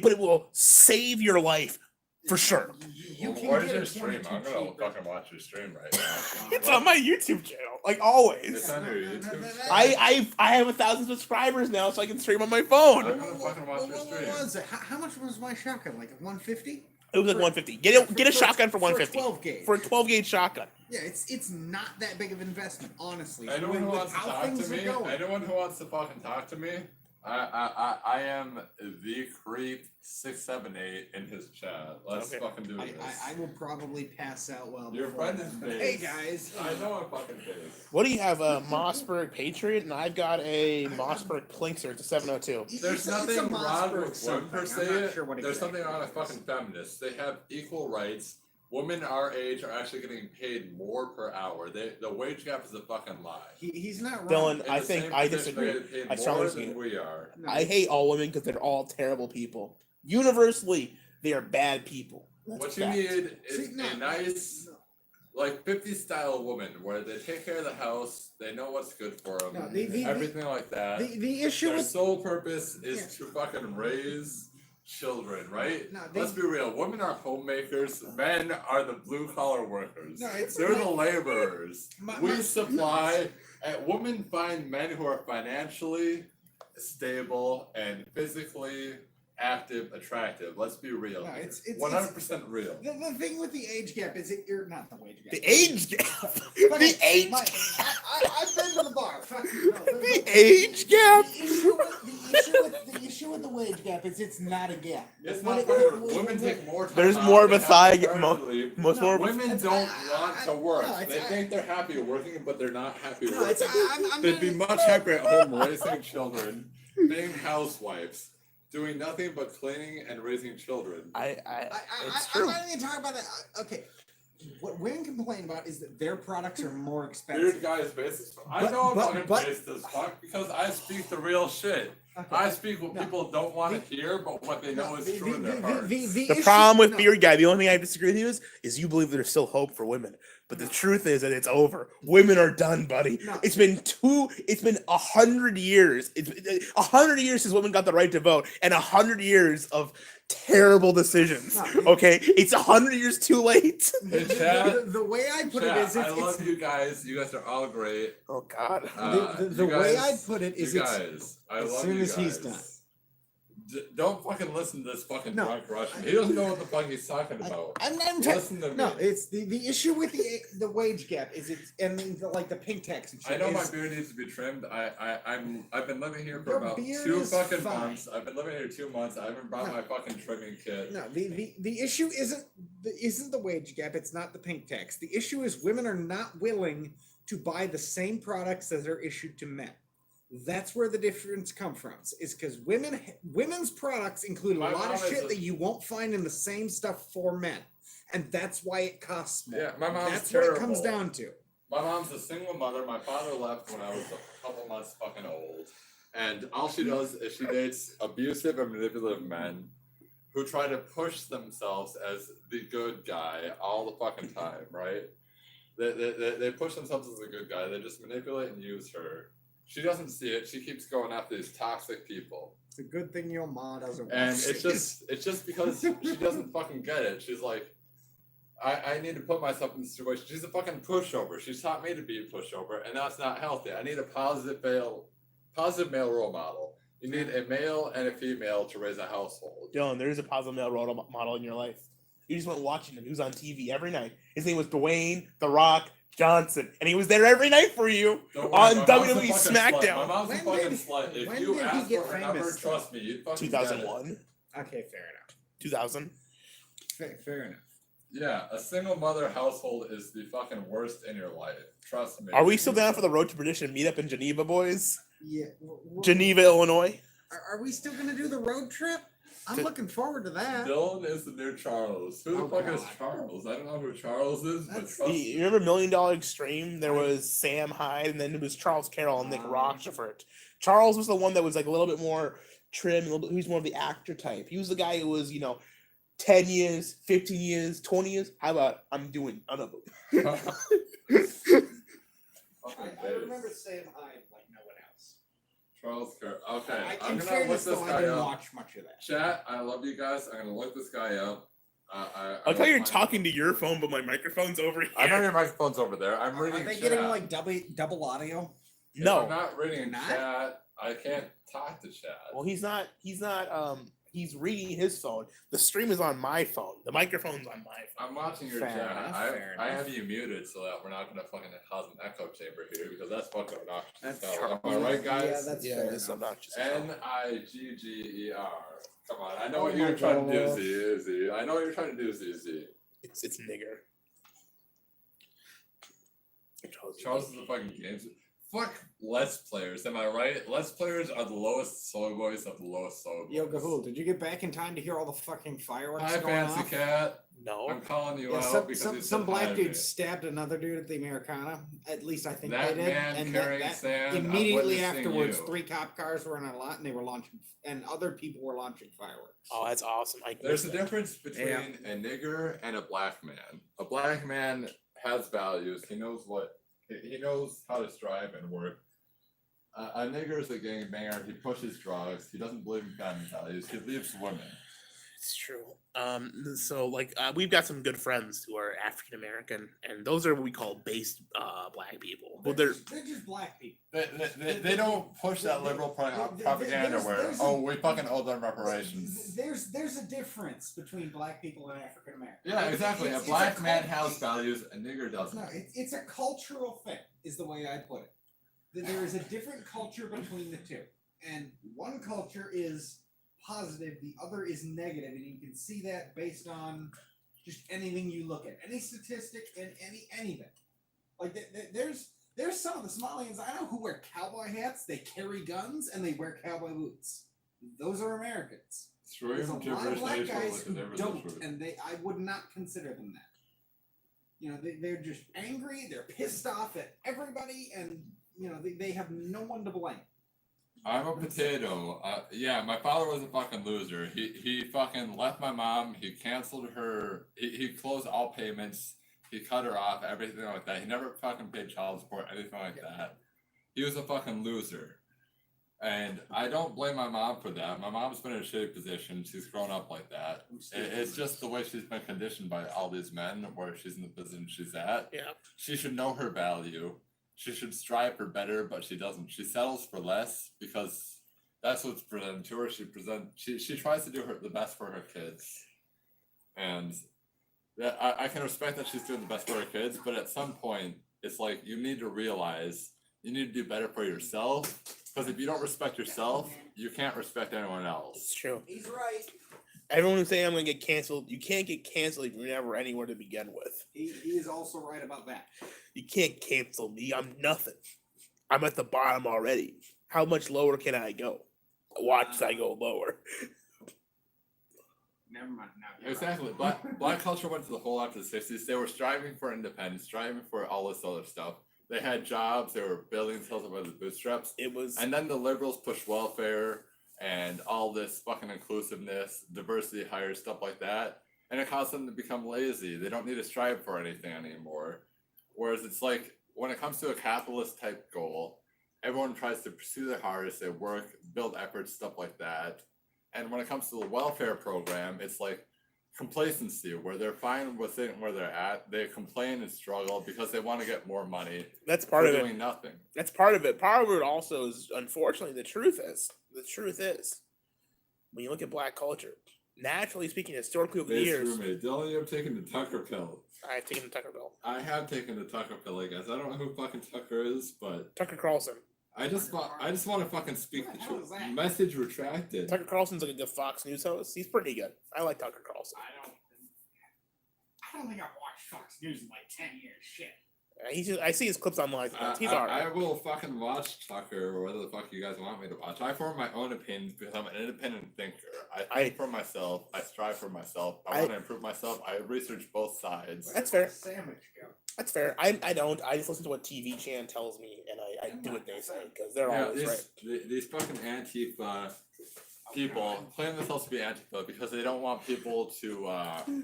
but it will save your life for sure. You can Where's get your a stream? 22 I'm gonna cheap, fucking watch your stream right now. It's on my YouTube channel, like always. It's on your YouTube. I have 1,000 subscribers now, so I can stream on my phone. I'm gonna fucking watch your What stream. was it? How much was my shotgun? Like 150? It was like 150. Get a shotgun for 150 For a 12 gauge. for a 12 gauge shotgun. Yeah, it's not that big of an investment, honestly. Anyone who With wants to how talk to things are me, going. anyone who wants to fucking talk to me, I am the creep 678 in his chat. Let's Okay. fucking do this. I will probably pass out well. Your before friend then, is but base. Hey guys. I know I'm fucking face. What do you have? A Mossberg Patriot, and I've got a Mossberg Plinkster. It's a 702. There's It's a nothing wrong Mossberg with women per something. I'm not se. sure what There's exactly something wrong it with is. fucking feminists. They have equal rights. Women our age are actually getting paid more per hour. The wage gap is a fucking lie. He's not wrong. Dylan, In I the think same I position, disagree. they get paid I strongly more disagree. than we are. No, I hate all women because they're all terrible people. Universally, they are bad people. That's What a you fact. need is See, no, a nice, like 50s style woman where they take care of the house, they know what's good for them, No, the everything like that. The issue Their with sole purpose is Yeah. to fucking raise children, right? No, Let's be real. Women are homemakers. Men are the blue collar workers. No, it's They're the laborers. My- We supply. And women find men who are financially stable and physically active, attractive. Let's be real. No, it's 100% real. The thing with the age gap is you're not the wage gap. The age gap. Fucking- The age my- gap. I've been to the bar. Fuck you, no, The age gap. The issue with the wage gap is it's not a gap. It's What not it- fair. what- Women take more time. There's off, more of they a have thigh. maternity leave. Most more. Women It's- don't want to work. no, it's- They think they're happy working, but they're not happy No, working. it's I'm They'd be not- much happier at home raising children, being housewives, doing nothing but cleaning and raising children. It's I'm true. not even talking about that. Okay, what women complain about is that their products are more Beard expensive. guys basis. I But- know I'm but- fucking but- based as fuck because I speak the real shit. Okay. I speak what No. people don't want to hear, but what they know is true in their hearts. The issue- problem with no. Beard Guy, the only thing I disagree with you is you believe there's still hope for women. But the truth is that it's over. Women are done, buddy. No. It's been 100 years. It's been 100 years since women got the right to vote, and 100 years of terrible decisions. No. Okay, it's 100 years too late. Hey, Chad. The way I put Chat, it is I it's, love you guys. You guys are all great. Oh God. The You way guys- I put it is you it's guys, I as love soon you as he's guys. done. Don't fucking listen to this fucking No. drunk Russian. He doesn't know what the fuck he's talking about. I'm not Listen to no, me. it's the issue with the wage gap is it's and like the pink tax and shit. I know my is- beard needs to be trimmed. I've been living here for Your about beard 2 is fucking fine. months. I've been living here 2 months. I haven't brought No. my fucking trimming kit. No, the issue isn't the wage gap. It's not the pink tax. The issue is women are not willing to buy the same products that are issued to men. That's where the difference comes from. Is because women's products include a My lot of mom is shit a- that you won't find in the same stuff for men, and that's why it costs more. Yeah, my mom's That's what it comes terrible. down to. My mom's a single mother. My father left when I was a couple months fucking old. And all she does is she dates abusive and manipulative men who try to push themselves as the good guy all the fucking time, right? They push themselves as a good guy. They just manipulate and use her. She doesn't see it. She keeps going after these toxic people. It's a good thing your ma doesn't. And watch it's this. just because she doesn't fucking get it. She's like, I need to put myself in the situation. She's a fucking pushover. She's taught me to be a pushover, and that's not healthy. I need a positive male role model. You need a male and a female to raise a household. Dylan, there is a positive male role model in your life. You just went watching him. He was on TV every night. His name was Dwayne The Rock Johnson, and he was there every night for you Don't on worry, my mom's a WWE fucking slut. My SmackDown. mom's a When fucking did- slut. If when you did he ask get for her number, famous, though? trust me, you'd fucking get it. 2001, Okay, fair enough. 2000. Fair enough. Yeah, a single mother household is the fucking worst in your life. Trust me. Are we still down for the Road to Perdition meetup in Geneva, boys? Yeah. Geneva, Illinois. Are we still gonna do the road trip? I'm To- looking forward to that. Dylan is the new Charles. Who the Oh, fuck is God. Charles? I don't know who Charles is, but That's- trust You remember $1 Million Extreme? There was Sam Hyde, and then it was Charles Carroll and Nick Ah. Rochefort. Charles was the one that was like a little bit more trim, a little bit, he was more of the actor type. He was the guy who was, 10 years, 15 years, 20 years. How about I'm doing none of them? I remember Sam Hyde like no one else. Charles Carroll. Okay, I'm In gonna look fairness, this though, I guy didn't up. watch much of that. Chat, I love you guys. I'm gonna look this guy up. I like how you're talking to your phone, but my microphone's over here. I know your microphone's over there. I'm reading. Are they chat. getting like double audio? If No. I'm not reading Not? chat. I can't talk to chat. Well, he's not. He's reading his phone. The stream is on my phone. The microphone's on my phone. I'm watching your Fair chat. enough, fair I enough. have you muted so that we're not gonna fucking cause an echo chamber here because that's fucking obnoxious. That's as true. hell. Am I right, guys? Yeah, that's fair it's enough. obnoxious. Nigger. Come on, I know Oh what you're my trying to do, gosh. Z. I know what you're trying to do, Z. It's nigger. Charles is the fucking games. Fuck Let's Players, am I right? Let's Players are the lowest soy boys of the lowest soy boys. Yo, Gahoole, did you get back in time to hear all the fucking fireworks Hi, going Fancy off? Cat. No. I'm calling you Yeah, out because you some said black hi, dude man. stabbed another dude at the Americana. At least I think That they did. man and carrying sand, I'm immediately witnessing afterwards, you. 3 cop cars were in a lot, and they were launching, and other people were launching fireworks. Oh, that's awesome. There's a difference between Yeah. a nigger and a black man. A black man has values. He knows he knows how to strive and work. A nigger is a gangbanger. He pushes drugs. He doesn't believe in family values. He leaves women. It's true. So like we've got some good friends who are African American, and those are what we call based black people. Well, they're just black people. They don't push that liberal propaganda where, oh, we fucking owe them reparations. There's a difference between black people and African Americans. Yeah, exactly. A black man has values, a nigger doesn't. No, it's a cultural thing, is the way I put it. There is a different culture between the two, and one culture is positive, the other is negative, and you can see that based on just anything you look at, any statistic and anything. Like there's some of the Somalians I know who wear cowboy hats, they carry guns, and they wear cowboy boots. Those are Americans. There's a lot of black guys who don't, and I would not consider them that. You know, they're just angry, they're pissed off at everybody, and you know they have no one to blame. I'm a potato. Yeah, my father was a fucking loser. He fucking left my mom. He canceled her. He closed all payments. He cut her off, everything like that. He never fucking paid child support, anything like that. He was a fucking loser. And I don't blame my mom for that. My mom's been in a shitty position. She's grown up like that. It's just the way she's been conditioned by all these men where she's in the position she's at. Yeah. She should know her value. She should strive for better, but she doesn't. She settles for less because that's what's presented to her. She tries to do the best for her kids, and I can respect that she's doing the best for her kids. But at some point, it's like you need to realize you need to do better for yourself. Because if you don't respect yourself, you can't respect anyone else. It's true. He's right. Everyone who's saying I'm going to get canceled, you can't get canceled if you're never anywhere to begin with. He is also right about that. You can't cancel me. I'm nothing. I'm at the bottom already. How much lower can I go? Watch I go lower. Never mind. Now, exactly. Black culture went to the whole after the 60s. They were striving for independence, striving for all this other stuff. They had jobs. They were building themselves up by the bootstraps. And then the liberals pushed welfare and all this fucking inclusiveness, diversity hires, stuff like that. And it caused them to become lazy. They don't need to strive for anything anymore. Whereas it's like, when it comes to a capitalist type goal, everyone tries to pursue their hardest, they work, build efforts, stuff like that. And when it comes to the welfare program, it's like complacency, where they're fine with it where they're at. They complain and struggle because they want to get more money. That's part of it. Doing nothing. That's part of it. Part of it also is, unfortunately, the truth is, when you look at black culture, naturally speaking, historically over the years. Roommate, Dylan, you have taken the Tucker pill. I've taken the Tucker pill. I have taken the Tucker pill, I guess. I don't know who fucking Tucker is, but Tucker Carlson. I just want to fucking speak the truth. Message retracted. Tucker Carlson's like a good Fox News host. He's pretty good. I like Tucker Carlson. I don't think I've watched Fox News in like 10 years. Shit. I see his clips online. He's alright. I will fucking watch Tucker or whatever the fuck you guys want me to watch. I form my own opinions because I'm an independent thinker. I think for myself. I strive for myself. I want to improve myself. I research both sides. That's fair. Sandwich go. That's fair. I don't. I just listen to what TV Chan tells me, and I do what they say because they're always right. These fucking Antifa people claim themselves to be Antifa because they don't want people to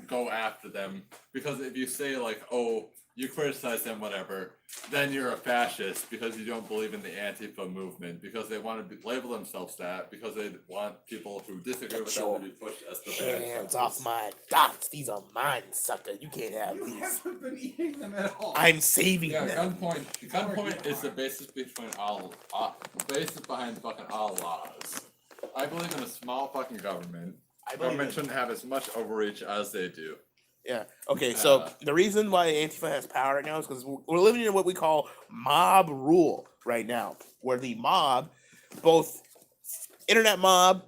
go after them. Because if you say like, oh, you criticize them, whatever, then you're a fascist because you don't believe in the Antifa movement, because they want to label themselves that, because they want people who disagree with them to be pushed as the bad. Hands off my dots. These are mine, sucker. You can't have You these. haven't been eating them at all. I'm saving them. Gunpoint is the basis behind fucking all laws. I believe in a small fucking government. Government shouldn't have as much overreach as they do. Yeah. Okay. So the reason why Antifa has power right now is because we're living in what we call mob rule right now, where the mob, both internet mob,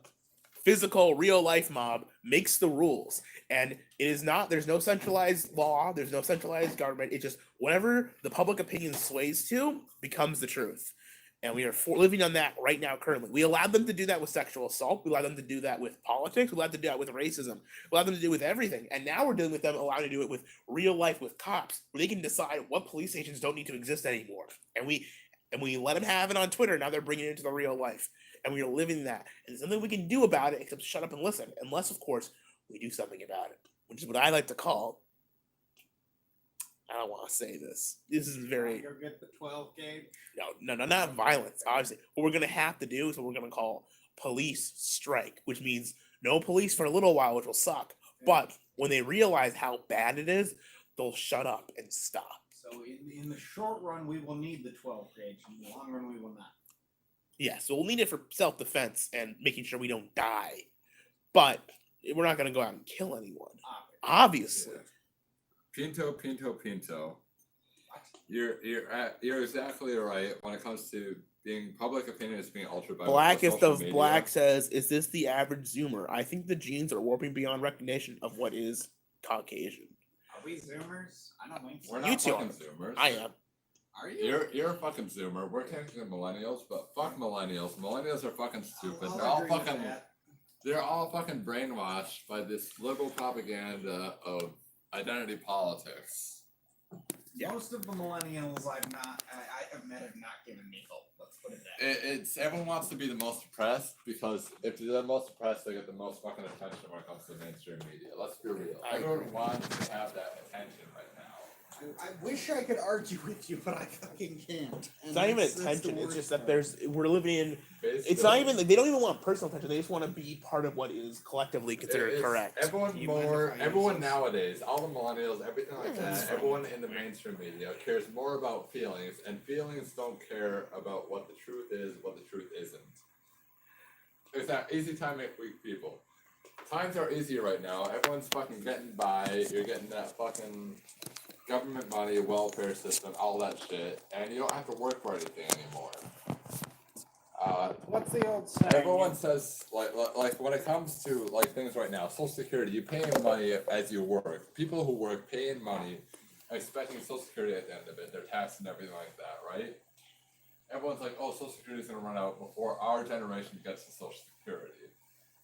physical, real life mob, makes the rules, and it is not. There's no centralized law. There's no centralized government. It's just whatever the public opinion sways to becomes the truth. And we are living on that right now currently. We allowed them to do that with sexual assault. We allowed them to do that with politics. We allowed them to do that with racism. We allowed them to do it with everything. And now we're dealing with them allowed to do it with real life, with cops, where they can decide what police stations don't need to exist anymore. And we let them have it on Twitter. Now they're bringing it into the real life. And we are living that. And there's nothing we can do about it except shut up and listen. Unless, of course, we do something about it. Which is what I like to call... I don't want to say this. This is very... Go get the 12 gauge? No, not violence, obviously. What we're going to have to do is what we're going to call police strike, which means No police for a little while, which will suck. But when they realize how bad it is, they'll shut up and stop. So in the short run, we will need the 12 gauge. In the long run, we will not. Yeah, so we'll need it for self-defense and making sure we don't die. But we're not going to go out and kill anyone. Obviously. Pinto. You're exactly right when it comes to being public opinion is being altered by Blackest social of media. Black says, "Is this the average Zoomer? I think the genes are warping beyond recognition of what is Caucasian." Are we Zoomers? I don't think so. We're You not two fucking are. Zoomers. I am. Are you? You're a fucking Zoomer. We're technically millennials, but fuck millennials. Millennials are fucking stupid. I'll agree with that. They're all fucking brainwashed by this liberal propaganda of identity politics. Yeah. Most of the millennials I have met have not given me hope. Let's put it that way. It's everyone wants to be the most oppressed because if they're the most oppressed, they get the most fucking attention when it comes to mainstream media. Let's be real. Everyone wants to have that attention right now. I wish I could argue with you, but I fucking can't. It's not even that's the attention. It's worst just that part. we're living in. It's not even like they don't even want personal attention. They just want to be part of what is collectively considered correct. Everyone nowadays, all the millennials, everything like that, everyone in the mainstream media cares more about feelings, and feelings don't care about what the truth is, what the truth isn't. It's that easy time make weak people. Times are easy right now. Everyone's fucking getting by. You're getting that fucking government money, welfare system, all that shit, and you don't have to work for anything anymore. What's the old saying? Everyone says like when it comes to like things right now, Social Security, you pay in money as you work. People who work pay in money, expecting Social Security at the end of it, their tax and everything like that, right? Everyone's like, oh, Social Security is gonna run out before our generation gets to Social Security.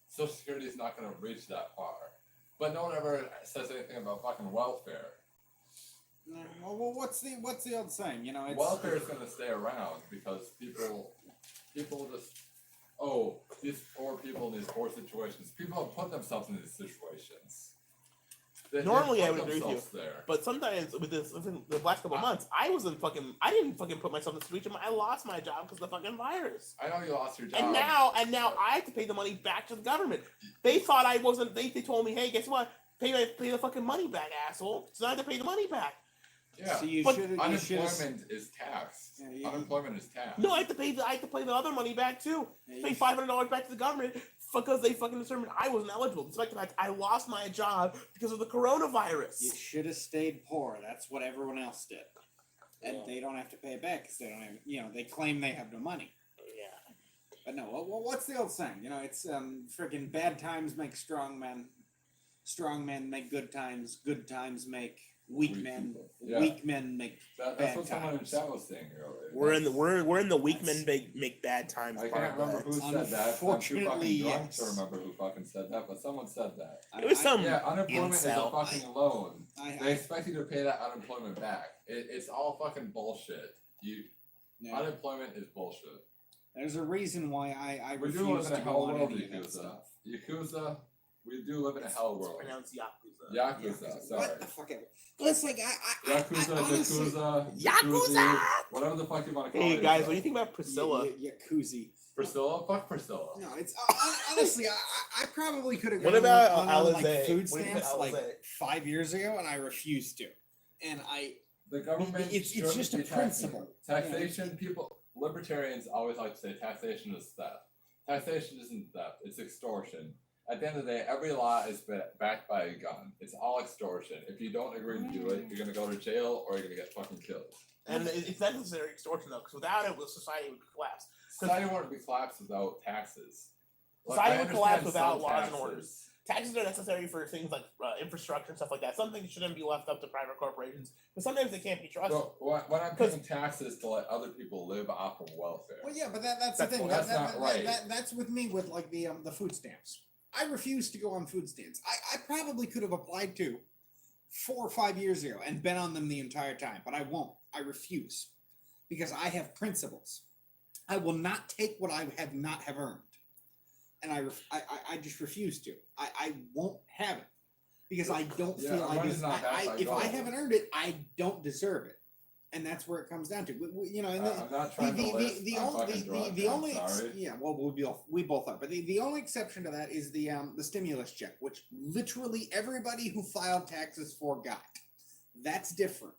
Social Security is not gonna reach that far, but no one ever says anything about fucking welfare. Well, what's the old saying? You know, it's Welfare is gonna stay around because people just, these poor people in these poor situations. People have put themselves in these situations. Normally, I would agree with you, but sometimes with the last couple of months, I didn't fucking put myself in this situation. I lost my job because of the fucking virus. I know you lost your job. And now I have to pay the money back to the government. They thought I wasn't. They told me, hey, guess what? Pay the fucking money back, asshole. So I have to pay the money back. Yeah, so unemployment is taxed. Yeah, Unemployment is taxed. No, I have to pay the other money back too. Pay $500 back to the government because they fucking determined I wasn't eligible. Despite the fact I lost my job because of the coronavirus. You should have stayed poor. That's what everyone else did, and they don't have to pay it back because they don't have. You know, they claim they have no money. Yeah. But no. Well, what's the old saying? You know, it's freaking bad times make strong men. Strong men make good times. Good times make weak men. Yeah. Weak men make That's bad what someone in times. chat was saying earlier. We're in the weak men make bad times. I part can't of remember that. who said that. I'm too Unfortunately, fucking drunk yes. to remember who fucking said that, but someone said that. It was some Yeah, unemployment is a incel. fucking loan. I- They expect you to pay that unemployment back. It's all fucking bullshit. Yeah. Unemployment is bullshit. There's a reason why I We do refuse live in to a go hell on world, any of that Yakuza. stuff. Yakuza, we do live in a hell It's world. pronounced Yakuza. Yakuza, sorry. What the fuck? It's like Yakuza, I honestly, Yakuza, Yakuza! whatever the fuck you want to call it. Hey guys, what do you think about Priscilla? Yakuza. Priscilla? Fuck Priscilla. No, it's honestly, I probably could have What gone about on like Alizé? food What do you think stamps about like Alizé? 5 years ago, and I refused to. And The government. It's shouldn't just a be taxing principle. you. Taxation, libertarians always like to say taxation is theft. Taxation isn't theft, it's extortion. At the end of the day, every law is backed by a gun. It's all extortion. If you don't agree to do it, you're gonna go to jail or you're gonna get fucking killed. And it's not necessarily extortion though, because without it, society would collapse. Society wouldn't be collapsed without taxes. Society I would collapse understand without some laws and taxes. orders. Taxes are necessary for things like infrastructure and stuff like that. Some things shouldn't be left up to private corporations, but sometimes they can't be trusted. So when I'm paying taxes to let other people live off of welfare. well, yeah, but that's the thing. That's not right. That's with me with like the food stamps. I refuse to go on food stamps. I probably could have applied to 4 or 5 years ago and been on them the entire time, but I won't. I refuse because I have principles. I will not take what I have not have earned, and I just refuse to. I won't have it because I don't feel I money's just not that if I haven't earned it, I don't deserve it. And that's where it comes down to. And I'm not trying to list the on only fucking drugs, the I'm only sorry. yeah, well we both are, but the only exception to that is the stimulus check, which literally everybody who filed taxes for got. That's different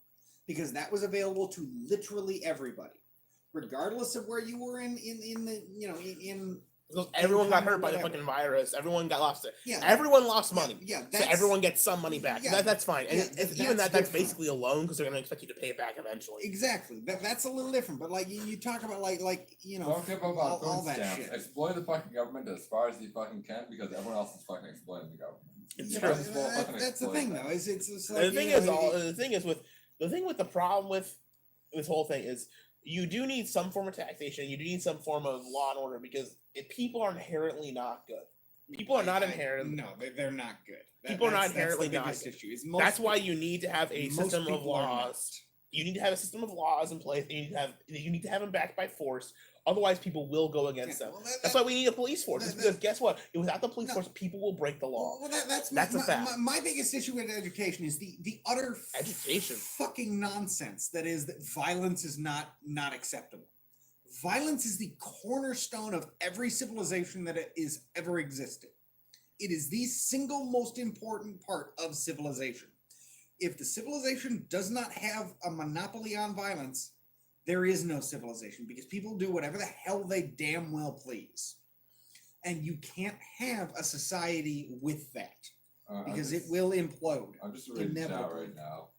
because that was available to literally everybody, regardless of where you were in Because everyone got income or hurt by the whatever. fucking virus. Everyone got lost it. Yeah. Everyone lost money. Yeah, So that's, everyone gets some money back. Yeah, That's fine. And yeah, even that's that's different. basically a loan because they're going to expect you to pay it back eventually. Exactly. That's a little different. But like you talk about like Don't give up on all food that stamps. shit. Exploit the fucking government as far as you fucking can because everyone else is fucking exploiting the government. It's Yeah, true. Might as well fucking that's the exploit thing that. though. It's And like, the thing is, the problem with this whole thing is you do need some form of taxation. You do need some form of law and order because people are inherently not good. People are not inherently. No, they're not good. People are not That's inherently the not biggest good. issue. Is That's why you need to have a most system of people are not. laws. You need to have a system of laws in place. And you need to have them backed by force. Otherwise, people will go against them. Well, That's why we need a police force. that- Because guess what? Without the police No. force, people will break the law. Well, that's That's a fact. My biggest issue with education is the utter Education. fucking nonsense that is that violence is not acceptable. Violence is the cornerstone of every civilization that is ever existed. It is the single most important part of civilization. If the civilization does not have a monopoly on violence, there is no civilization because people do whatever the hell they damn well please. And you can't have a society with that because it will implode. I'm just reading chat inevitably. right now.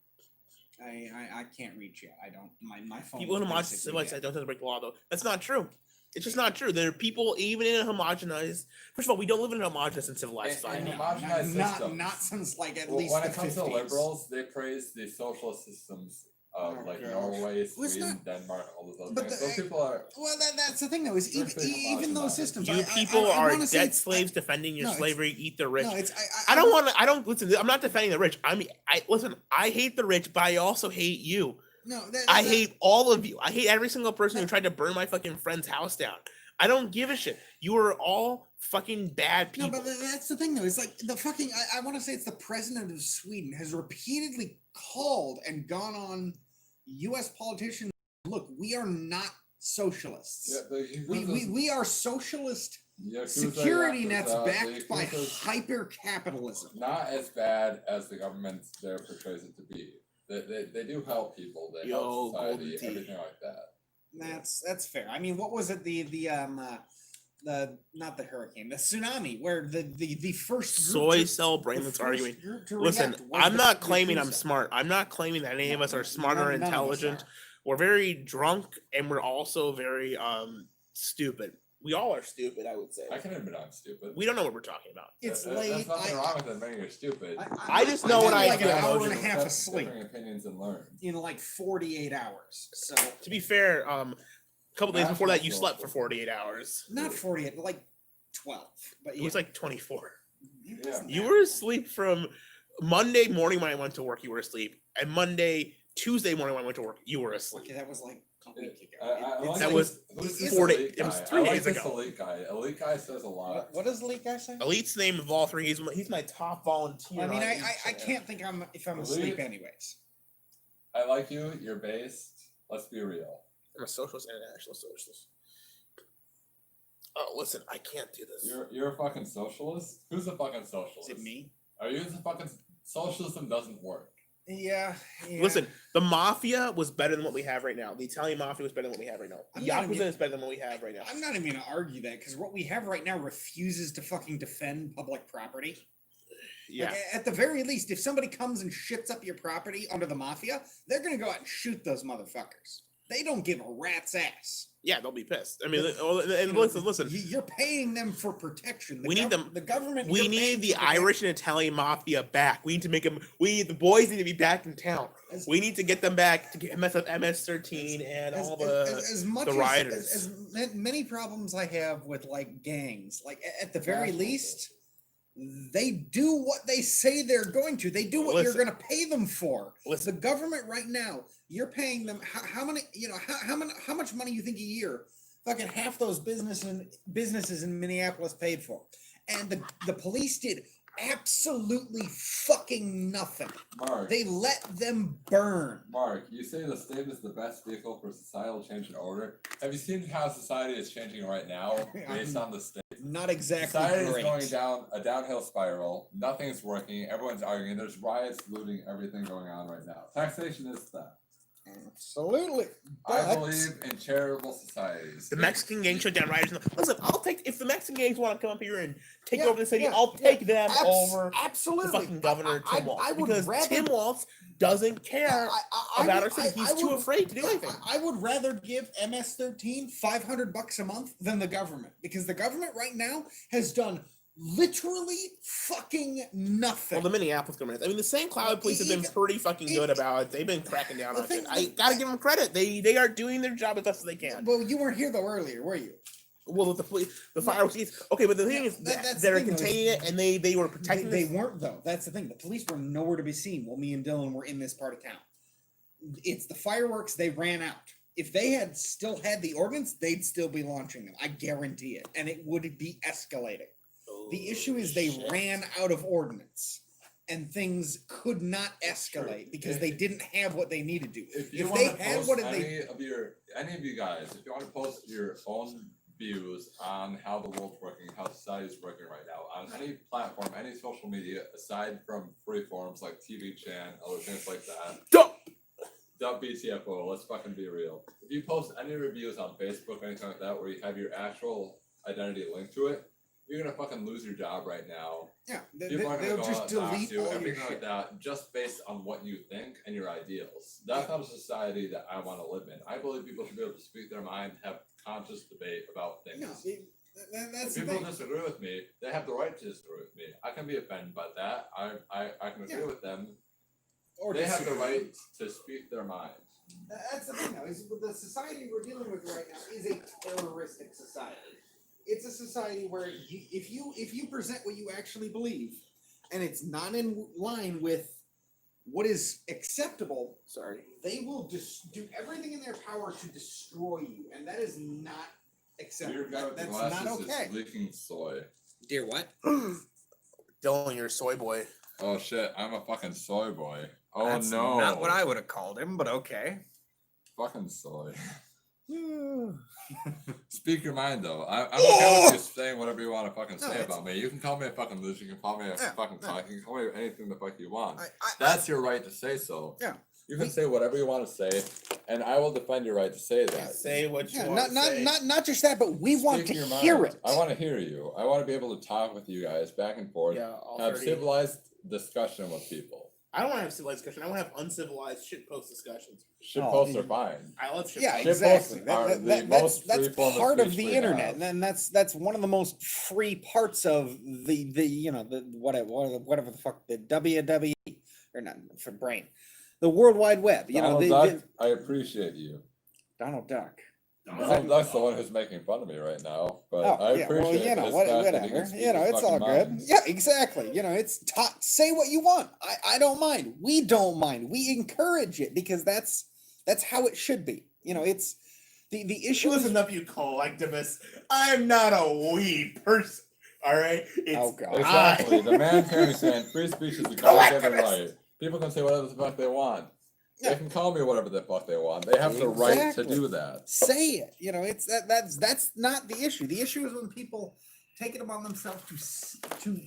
I can't read chat. I don't. My phone. People in is homogenized basically civilized dead. don't have to break the law, though. That's not true. It's just not true. There are people, even in a homogenized. First of all, we don't live in a homogenized and civilized And- society. and homogenized systems. Not since like at Well, least when the it comes 50s. to liberals, they praise the socialist systems of Oh, like gosh. Norway, Well, it's Sweden, Denmark, all those other but things. the- Those people are Well, that's the thing though. Is even, Strictly even those homogenized. systems. You I people I are wanna say debt it's- slaves defending your no, it's- slavery. Eat the rich. No, it's I don't want to. I don't listen. I'm not defending the rich. I listen. I hate the rich, but I also hate you. No, I hate all of you. I hate every single person who tried to burn my fucking friend's house down. I don't give a shit. You are all fucking bad No, people. but that's the thing though. It's like the fucking. I want to say it's the president of Sweden has repeatedly called and gone on U.S. politicians. Look, we are not socialists. We are socialist security nets backed by hyper capitalism. Not as bad as the government there portrays it to be. They do help people. They help society, golden tea. everything like that. That's fair. I mean, what was it? The not the hurricane, the tsunami, where the first group Soy to- cell the brainlets first arguing. group to Listen, react was I'm the not claiming I'm Yakuza. smart. I'm not claiming that any of us are No, smart or none of us intelligent. are. We're very drunk and we're also very stupid. We all are stupid, I would say. I can admit I'm stupid. We don't know what we're talking about. It's There's late. nothing wrong with admitting you're stupid. I just know what I like feel an hour and a emotionally. half of Accept sleep different opinions and learn. in like 48 hours. So To be fair, a couple days before that, you National slept for social. 48 hours. not 48, like 12. But It was like 24. it wasn't You that were asleep from Monday morning when I went to work. You were asleep, and Tuesday morning when I went to work, you were asleep. Okay, that was like a week ago. I like That this- was who's this 4 days- elite it was guy? 3 I like days this ago. Elite guy. Elite guy says a lot. What does the leak guy say? Elite's name of all three. He's my top volunteer. I mean, on I each channel. can't think if I'm Elite? asleep anyways. I like you. You're based. Let's be real. I'm a socialist and a national socialist. Oh, listen, I can't do this. You're a fucking socialist. Who's a fucking socialist? Is it me? Are you the fucking socialism doesn't work? Yeah. Listen, the mafia was better than what we have right now. The Italian mafia was better than what we have right now. The I'm not Yakuza even- is better than what we have right now. I'm not even gonna argue that because what we have right now refuses to fucking defend public property. Yeah. Like, at the very least, if somebody comes and shits up your property under the mafia, they're gonna go out and shoot those motherfuckers. They don't give a rat's ass. Yeah, they'll be pissed. I mean, and You know, listen. You're paying them for protection. We need them- The government. We you're need paying the for protection. Irish and Italian mafia back. We need to make them. The boys need to be back in town. As- We need to get them back to get MS-13 and all as much the rioters. as many problems I have with like gangs, like at the very National least, they do what they say they're going to. They do what Listen. you're going to pay them for. Listen. The government right now, you're paying them how many? You know how much money you think a year? Fucking half those businesses in Minneapolis paid for, and the police did absolutely fucking nothing. Mark, They let them burn. Mark, you say the state is the best vehicle for societal change and order. Have you seen how society is changing right now based on the state? Not exactly Society great. is going down a downhill spiral. Nothing's working. Everyone's arguing. There's riots, looting, everything going on right now. Taxation is that. Absolutely. I But- believe in charitable societies. The Mexican gang shut down rioters. Listen, I'll take if the Mexican gangs want to come up here and take Yeah, over the city. yeah, I'll take them over absolutely. the fucking governor I- Tim Walz I would because rather- Tim Walz doesn't care about our city. He's too afraid to do anything. I would rather give MS-13 $500 a month than the government, because the government right now has done literally fucking nothing. Well, the Minneapolis government. I mean, the St. Cloud police have been pretty fucking good about it. They've been cracking down on it. I gotta give them credit. They are doing their job as best as they can. Well, you weren't here though earlier, were you? Well, the police, the fireworks. Okay, but the thing is, that's they're the thing, though, containing it, and they were protecting. They this. weren't though. That's the thing. The police were nowhere to be seen while me and Dylan were in this part of town. It's the fireworks they ran out. If they had still had the ordinance, they'd still be launching them. I guarantee it, and it would be escalating. The issue is they ran out of ordinance, and things could not escalate because they didn't have what they needed to. If If want they to had post what any of you guys, if you want to post your own views on how the world's working, how society's working right now, on any platform, any social media, aside from free forums like TV Chan, other things like that. Dump BTFO, let's fucking be real. If you post any reviews on Facebook, anything like that, where you have your actual identity linked to it, you're gonna fucking lose your job right now. Yeah, People are gonna they'll go just out and dox delete you, all your everything like shit. that, just based on what you think and your ideals. That's not a society that I want to live in. I believe people should be able to speak their mind, have conscious debate about things. No, that's If the people thing. disagree with me, they have the right to disagree with me. I can be offended by that. I can agree Yeah. with them. Or They have the disagree. right to speak their mind. That's the thing, though. Is the society we're dealing with right now is a terroristic society. It's a society where if you present what you actually believe, and it's not in line with what is acceptable, they will do everything in their power to destroy you, and that is not acceptable. Your guy with the That's not glasses okay. is leaking soy. Dear what? Dylan, you're a soy boy. Oh shit, I'm a fucking soy boy. Oh That's no. not what I would have called him, but okay. Fucking soy. Speak your mind though. I'm okay with you saying whatever you want to fucking No, say it's- about me. You can call me a fucking loser, you can call me a Yeah, fucking yeah. cock, you can call me anything the fuck you want. I, That's your right to say so. Yeah. You can say whatever you want to say, and I will defend your right to say that. Say what you yeah, want not, to say. not just that, but we want Speak to your hear mind. it. I want to hear you. I want to be able to talk with you guys back and forth. Yeah, all Have 30. civilized discussion with people. I don't want to have civilized discussion. I want to have uncivilized shit post discussions. Shit Oh, posts yeah. are fine. I love shit Yeah, posts. Shit exactly. posts are the That's most free form of part of speech the we internet, have. and that's one of the most free parts of the the whatever the fuck the WWE or not for brain, the World Wide Web. Donald Duck, I appreciate you. Donald Duck. Donald Duck's the one who's making fun of me right now, but Oh, I yeah, well, appreciate you know, his fact that he whatever. can speak You know, his it's all fucking good. mind. Yeah, exactly. You know, it's say what you want. I don't mind. We don't mind. We encourage it because that's how it should be. You know, it's the issue is Listen up, you collectivists. I'm not a we person. All right. It's Oh, God. Exactly. The man came saying free speech is a God-given right. People can say whatever the fuck they want. Yeah. They can call me whatever the fuck they want. They have the right to Exactly. do that. say it. You know, it's that's not the issue. The issue is when people take it upon themselves to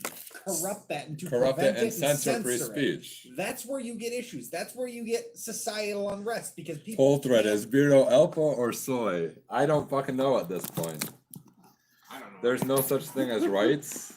corrupt that and to Corrupt it prevent and censor free it. speech. That's where you get issues. That's where you get societal unrest because people. Poll thread can't- is Beardo Elpo or soy? I don't fucking know at this point. I don't know. There's no such thing as rights.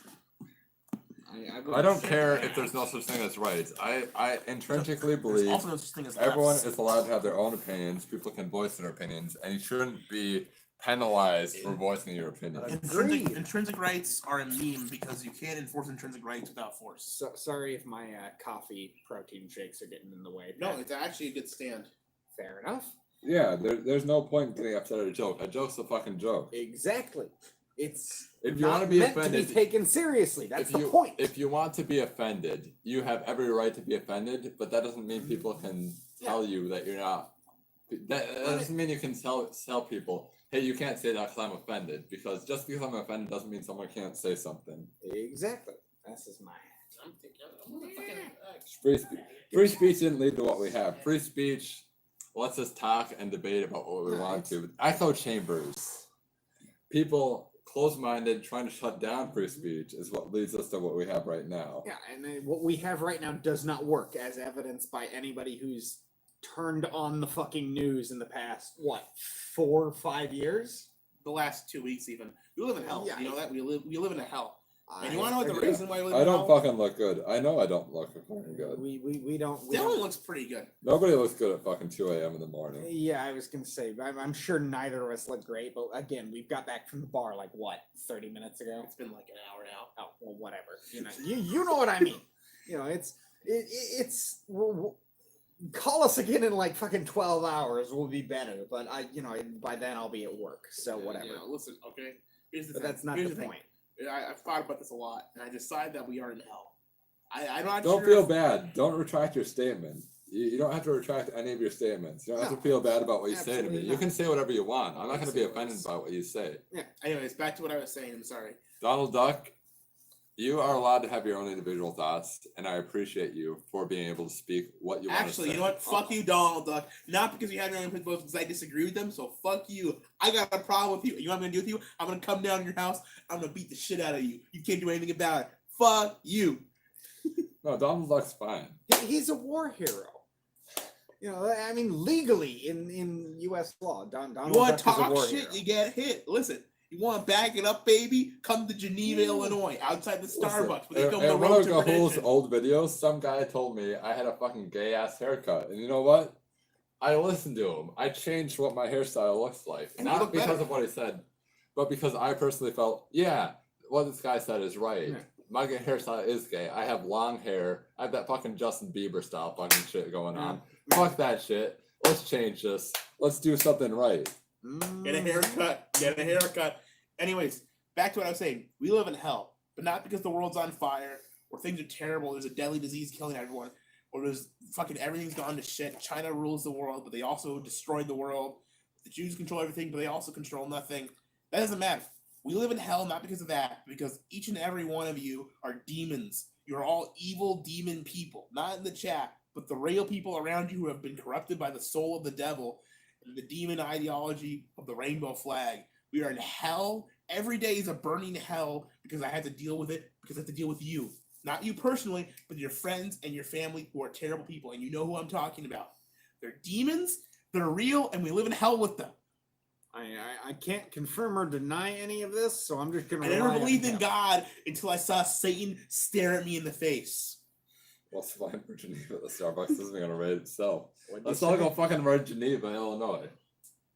I don't care if there's no such thing as rights. I intrinsically There's believe also no such thing as everyone lefts. is allowed to have their own opinions. People can voice their opinions, and you shouldn't be penalized for voicing your opinion. Agreed. Intrinsic rights are a meme because you can't enforce intrinsic rights without force. So, sorry if my coffee protein shakes are getting in the way. No, it's actually a good stand. Fair enough. Yeah, there's no point in getting upset at a joke. A joke's a fucking joke. Exactly. It's If you not want to be meant offended, to be taken seriously. That's if the you point. if you want to be offended, you have every right to be offended. But that doesn't mean people can tell you that you're not. That doesn't mean you can tell people, hey, you can't say that because I'm offended. Because just because I'm offended doesn't mean someone can't say something. Exactly. That's just my I'm thinking. I'm gonna fucking. Free speech didn't lead to what we have. Free speech lets us talk and debate about what we want to. Echo chambers, people close-minded trying to shut down free speech is what leads us to what we have right now. Yeah, and what we have right now does not work, as evidenced by anybody who's turned on the fucking news in the past, 4 or 5 years? The last 2 weeks, even. We live in hell. Yeah. You know that? We live in a hell. And you want to know what the reason why we live I in don't hell? fucking look good. I know I don't look fucking good. We don't. Dylan looks pretty good. Nobody looks good at fucking 2 a.m. in the morning. Yeah, I was gonna say, I'm sure neither of us look great, but again, we've got back from the bar 30 minutes ago. It's been like an hour now. Oh well, whatever. You know what I mean. It's call us again in fucking 12 hours. We'll be better, but by then I'll be at work, so whatever. Yeah, listen, okay. Here's the But thing. that's not Here's the thing. point. I've thought about this a lot, and I decided that we are in hell. I'm not Don't sure feel bad. Don't retract your statement. You don't have to retract any of your statements. You don't have to feel bad about what you say to me. Absolutely You not. can say whatever you want. I'm not going to be Say what offended by what you say. Yeah. Anyways, back to what I was saying. I'm sorry. Donald Duck, you are allowed to have your own individual thoughts, and I appreciate you for being able to speak what you want to say. Actually, you know what? Fuck you, Donald Duck. Not because you have your own principles, because I disagree with them. So fuck you. I got a problem with you. You know what I'm gonna do with you? I'm gonna come down to your house. I'm gonna beat the shit out of you. You can't do anything about it. Fuck you. No, Donald Duck's fine. He's a war hero. Legally in U.S. law, Donald You want Duck to is a war talk shit? hero. You get hit. Listen. You want to back it up, baby? Come to Geneva, Illinois, outside the Starbucks. Where they film the in one road of to Gahoole's perdition. old videos, some guy told me I had a fucking gay ass haircut, and you know what? I listened to him. I changed what my hairstyle looks like, And you not look because better. of what he said, but because I personally felt, yeah, what this guy said is right. Yeah. My hairstyle is gay. I have long hair. I have that fucking Justin Bieber style fucking shit going on. Fuck that shit. Let's change this. Let's do something right. Get a haircut. Get a haircut. Anyways, back to what I was saying. We live in hell, but not because the world's on fire or things are terrible. There's a deadly disease killing everyone, or there's fucking everything's gone to shit. China rules the world, but they also destroyed the world. The Jews control everything, but they also control nothing. That doesn't matter. We live in hell not because of that, but because each and every one of you are demons. You're all evil demon people, not in the chat, but the real people around you who have been corrupted by the soul of the devil and the demon ideology of the rainbow flag. We are in hell. Every day is a burning hell because I had to deal with it, because I have to deal with you. Not you personally, but your friends and your family who are terrible people, and you know who I'm talking about. They're demons, they're real, and we live in hell with them. I can't confirm or deny any of this, so I'm just gonna. I never believed in God until I saw Satan stare at me in the face. Well, it's fine for Geneva. The Starbucks isn't going to rate itself. What'd Let's you all say? go fucking rate Geneva, Illinois.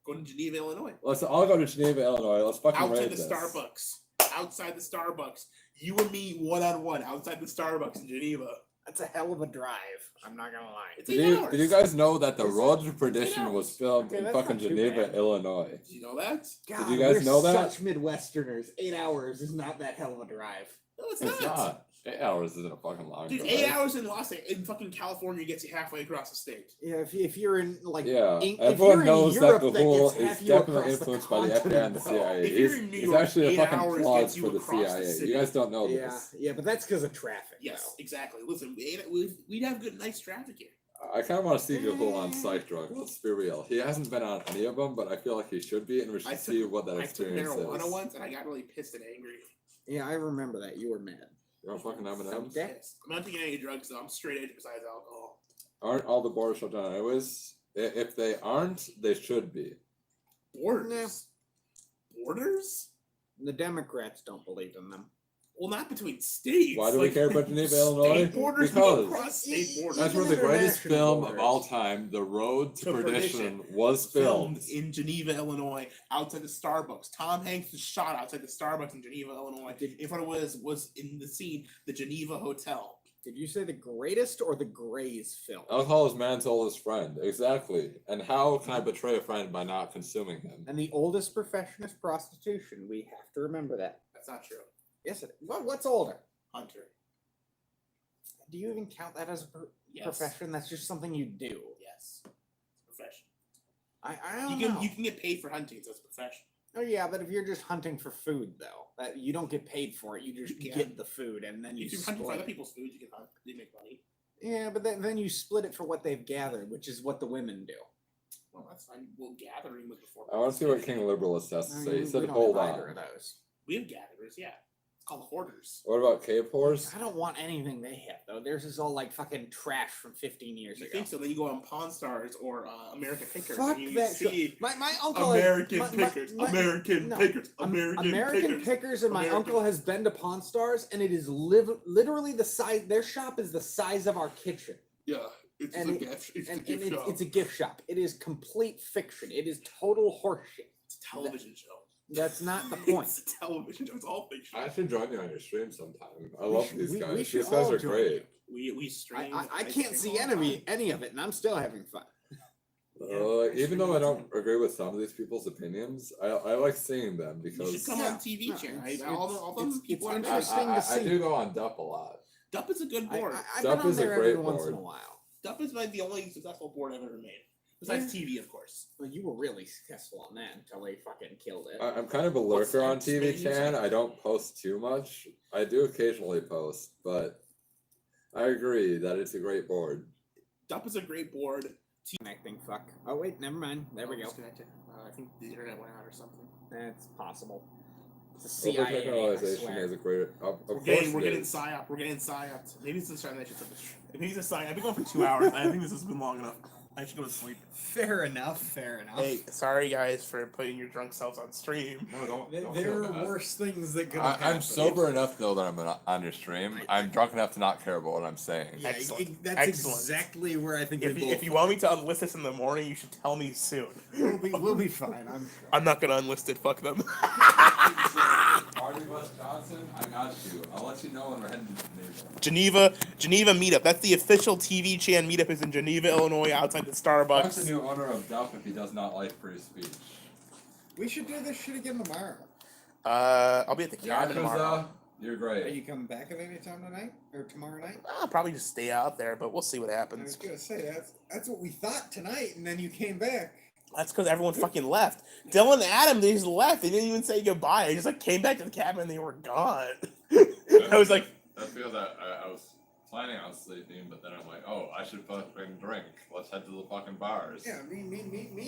Go to Geneva, Illinois. Let's all go to Geneva, Illinois. Let's fucking Outside rate the this. Starbucks. Outside the Starbucks. You and me one-on-one outside the Starbucks in Geneva. That's a hell of a drive. I'm not gonna lie. It's Did 8 you, hours. did you guys know that the It's- Road to Perdition hours. was filmed Okay, in that's fucking not too Geneva, bad. Illinois? Did you know that? God, you guys we're know that? Such Midwesterners. 8 hours is not that hell of a drive. No, it's It's not. not. 8 hours isn't a fucking long Dude, drive. 8 hours in fucking California gets you halfway across the state. Yeah, if you're in Yeah, if everyone you're in knows that Europe, Gahoole that gets is half you definitely across influenced by the FBI and continent, the though. CIA. If you're in New He's York, actually a 8 fucking hours clause gets you for the across the CIA. city. You guys don't know Yeah, this. yeah, but that's because of traffic. Yes, though. exactly. Listen, we'd have good, nice traffic here. I kind of want to see Gahoole on psych drugs. Let's be real. He hasn't been on any of them, but I feel like he should be, and we should see what that I took experience marijuana is. once, and I got really pissed and angry. Yeah, I remember that. You were mad. You're on fucking M&M's? Yeah. Yes. I'm not taking any drugs, though. I'm straight edge besides alcohol. Aren't all the borders shut down anyways? If they aren't, they should be. Borders? Borders? The Democrats don't believe in them. Well, not between states. Why do we care about Geneva, Illinois? State borders, we go Because across state borders. that's where Even the greatest international film borders. of all time, The Road to To Perdition, Perdition, was filmed. in Geneva, Illinois, outside the Starbucks. Tom Hanks was shot outside the Starbucks in Geneva, Illinois. In front of was in the scene, the Geneva Hotel. Did you say the greatest or the Grays film? Alcohol is man's oldest friend. Exactly. And how can I betray a friend by not consuming him? And the oldest profession is prostitution. We have to remember that. That's not true. Yes, it is. What's older? Hunter. Do you even count that as a Yes. profession? That's just something you do. Yes. It's a profession. I don't You know. can get paid for hunting, so it's a profession. Oh yeah, but if you're just hunting for food, though, that you don't get paid for it. You just You can. get the food, and then you If you're hunting for split other it. people's food, you can hunt. They make money. Yeah, but then you split it for what they've gathered, which is what the women do. Well, that's fine. Well, gathering was before. I want to see what King Liberalist has to I say. mean, He said, we don't hold have either on. of those. We have gatherers, yeah. It's called hoarders. What about cave whores? I don't want anything they have though. Theirs is all like fucking trash from 15 years You ago. think so? Then you go on Pawn Stars or American Pickers. Fuck and you that see shit. My uncle American has, Pickers. no, American Pickers. American Pickers, and my American- uncle has been to Pawn Stars, and it is literally the size. Their shop is the size of our kitchen. Yeah, it's And a it- gift. It's a and gift shop. it's a gift shop. It is complete fiction. It is total horseshit. It's a television show. That's not the point. It's a television show. It's all fiction. I should join you on your stream sometime. I We love should- these we guys. should These guys all are join great. We stream. I can't stream see all the time. any of it, and I'm still having fun. Even though I don't agree with some of these people's opinions, I like seeing them You because should come Yeah. on TV No, channel. it's- All those it's people are interesting. I, to I see. do go on Dup a lot. Dup is a good board. I've Dup been on is a there great every once in a board. while. Dup is like the only successful board I've ever made. Besides TV, of course. Well, you were really successful on that until they fucking killed it. I'm kind of a What's lurker on that TV space? Chan. I don't post too much. I do occasionally post, but I agree that it's a great board. Dup is a great board. Connecting, fuck. Oh wait, never mind. There we go. Disconnected. I think the internet went out or something. That's possible. It's a CIA. I Overtechnologization swear. is a great. Of We're course, getting it is. psyop. We're getting psyoped. Maybe it's the start that Maybe it's a psyop. I've been going for 2 hours. I think this has been long enough. I should go to sleep. Fair enough. Fair enough. Hey, sorry guys for putting your drunk selves on stream. No, don't There feel are bad. worse things that could have I'm happened. sober enough though that I'm on your stream. I'm drunk enough to not care about what I'm saying. Yeah, Excellent. that's Excellent. exactly where I think If we you, both if you want me to unlist this in the morning, you should tell me soon. we'll be fine. I'm sure. I'm not gonna unlist it. Fuck them. Party Bus Johnson, I got you. I'll let you know when we're heading to Geneva. Geneva meetup. That's the official TV Chan meetup. Is in Geneva, Illinois, outside the That's Starbucks. the new owner of Duff if he does not like free speech. We should do this shit again tomorrow. I'll be at the cabin tomorrow. Yakuza, you're Are great. you coming back at any time tonight or tomorrow night? I'll probably just stay out there, but we'll see what I was happens. gonna say that's what we thought tonight, and then you came back. That's because everyone fucking left. Dylan and Adam, they just left. They didn't even say goodbye. They just like came back to the cabin and they were gone. I was like, That's because I was planning on sleeping, but then I'm like, oh, I should fucking drink. Let's head to the fucking bars. Yeah, me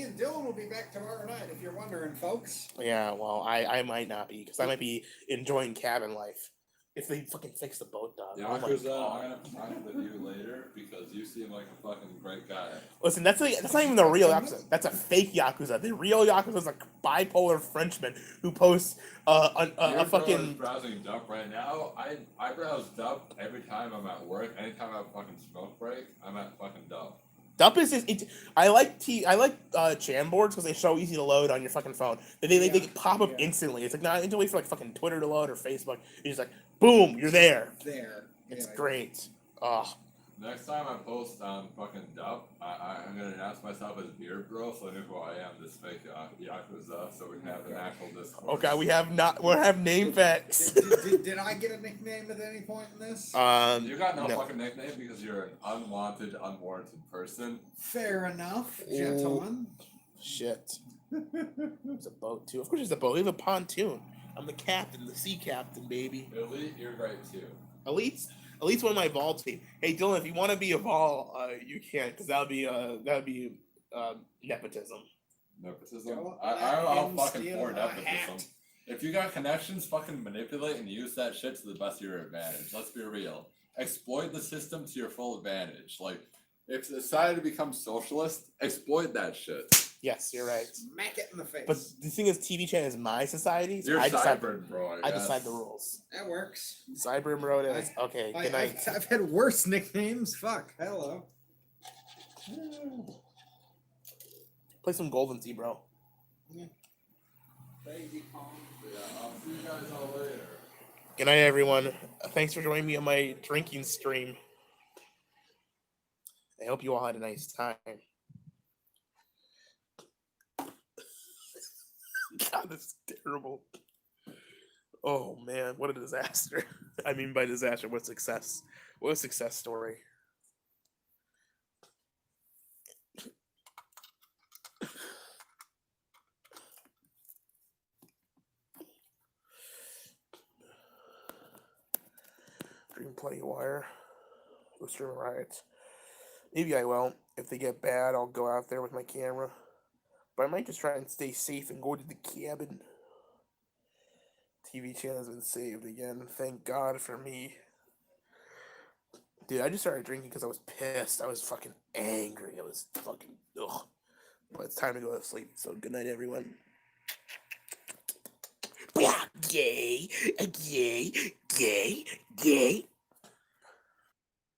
and Dylan will be back tomorrow night if you're wondering, folks. yeah, well, I might not be because I might be enjoying cabin life. If they fucking fix the boat dock. Oh my Yakuza, I'm God. gonna talk with you later because you seem like a fucking great guy. Listen, that's not even the real Yakuza. That's a fake Yakuza. The real Yakuza is a bipolar Frenchman who posts a Your girl is fucking. browsing Dump right now. I browse Dump every time I'm at work. Anytime I have a fucking smoke break, I'm at fucking Dump. Dump is just, I like Chan boards because they're so easy to load on your fucking phone. They pop up Yeah. instantly. It's like not until wait for like fucking Twitter to load or Facebook. It's just like boom, you're there. There. It's Yeah. great. Oh, Next time I post on fucking Dump, I'm gonna announce myself as Beard Bro so I know who I am, this fake Yakuza, so we can have an actual discourse. oh god, we have name facts. Did I get a nickname at any point in this? You got no No. fucking nickname because you're an unwanted, unwarranted person. Fair enough, gentlemen. Shit. There's a boat too. Of course, there's a boat. We have a pontoon. I'm the captain, the sea captain, baby. Elite, you're great too. Elite's one of my Vol team. Hey Dylan, if you want to be a Vol, you can, because that would be nepotism. Nepotism? Go I'm all and fucking steal for my nepotism. hat. If you got connections, fucking manipulate and use that shit to the best of your advantage. Let's be real. Exploit the system to your full advantage. Like, if society becomes socialist, exploit that shit. Yes, you're right. Smack it in the face. But the thing is, TV Chan is my society. So You're I decide. cyber, bro. I guess. decide the rules. that works. Cyber Road is okay. Good night. I've had worse nicknames. Fuck. Hello. Play some Golden Tee, bro. Baby calm. Yeah, I'll see you guys all later. Good night, everyone. Thanks for joining me on my drinking stream. I hope you all had a nice time. God, this is terrible. Oh man, what a disaster. I mean by disaster, what success. What a success story. stream Plenty Wire. Go stream Riots. Maybe I won't. If they get bad, I'll go out there with my camera. But I might just try and stay safe and go to the cabin. TV channel has been saved again. Thank God for me. Dude, I just started drinking because I was pissed. I was fucking angry. I was fucking ugh. But it's time to go to sleep. So good night, everyone. Gay, gay, gay, gay.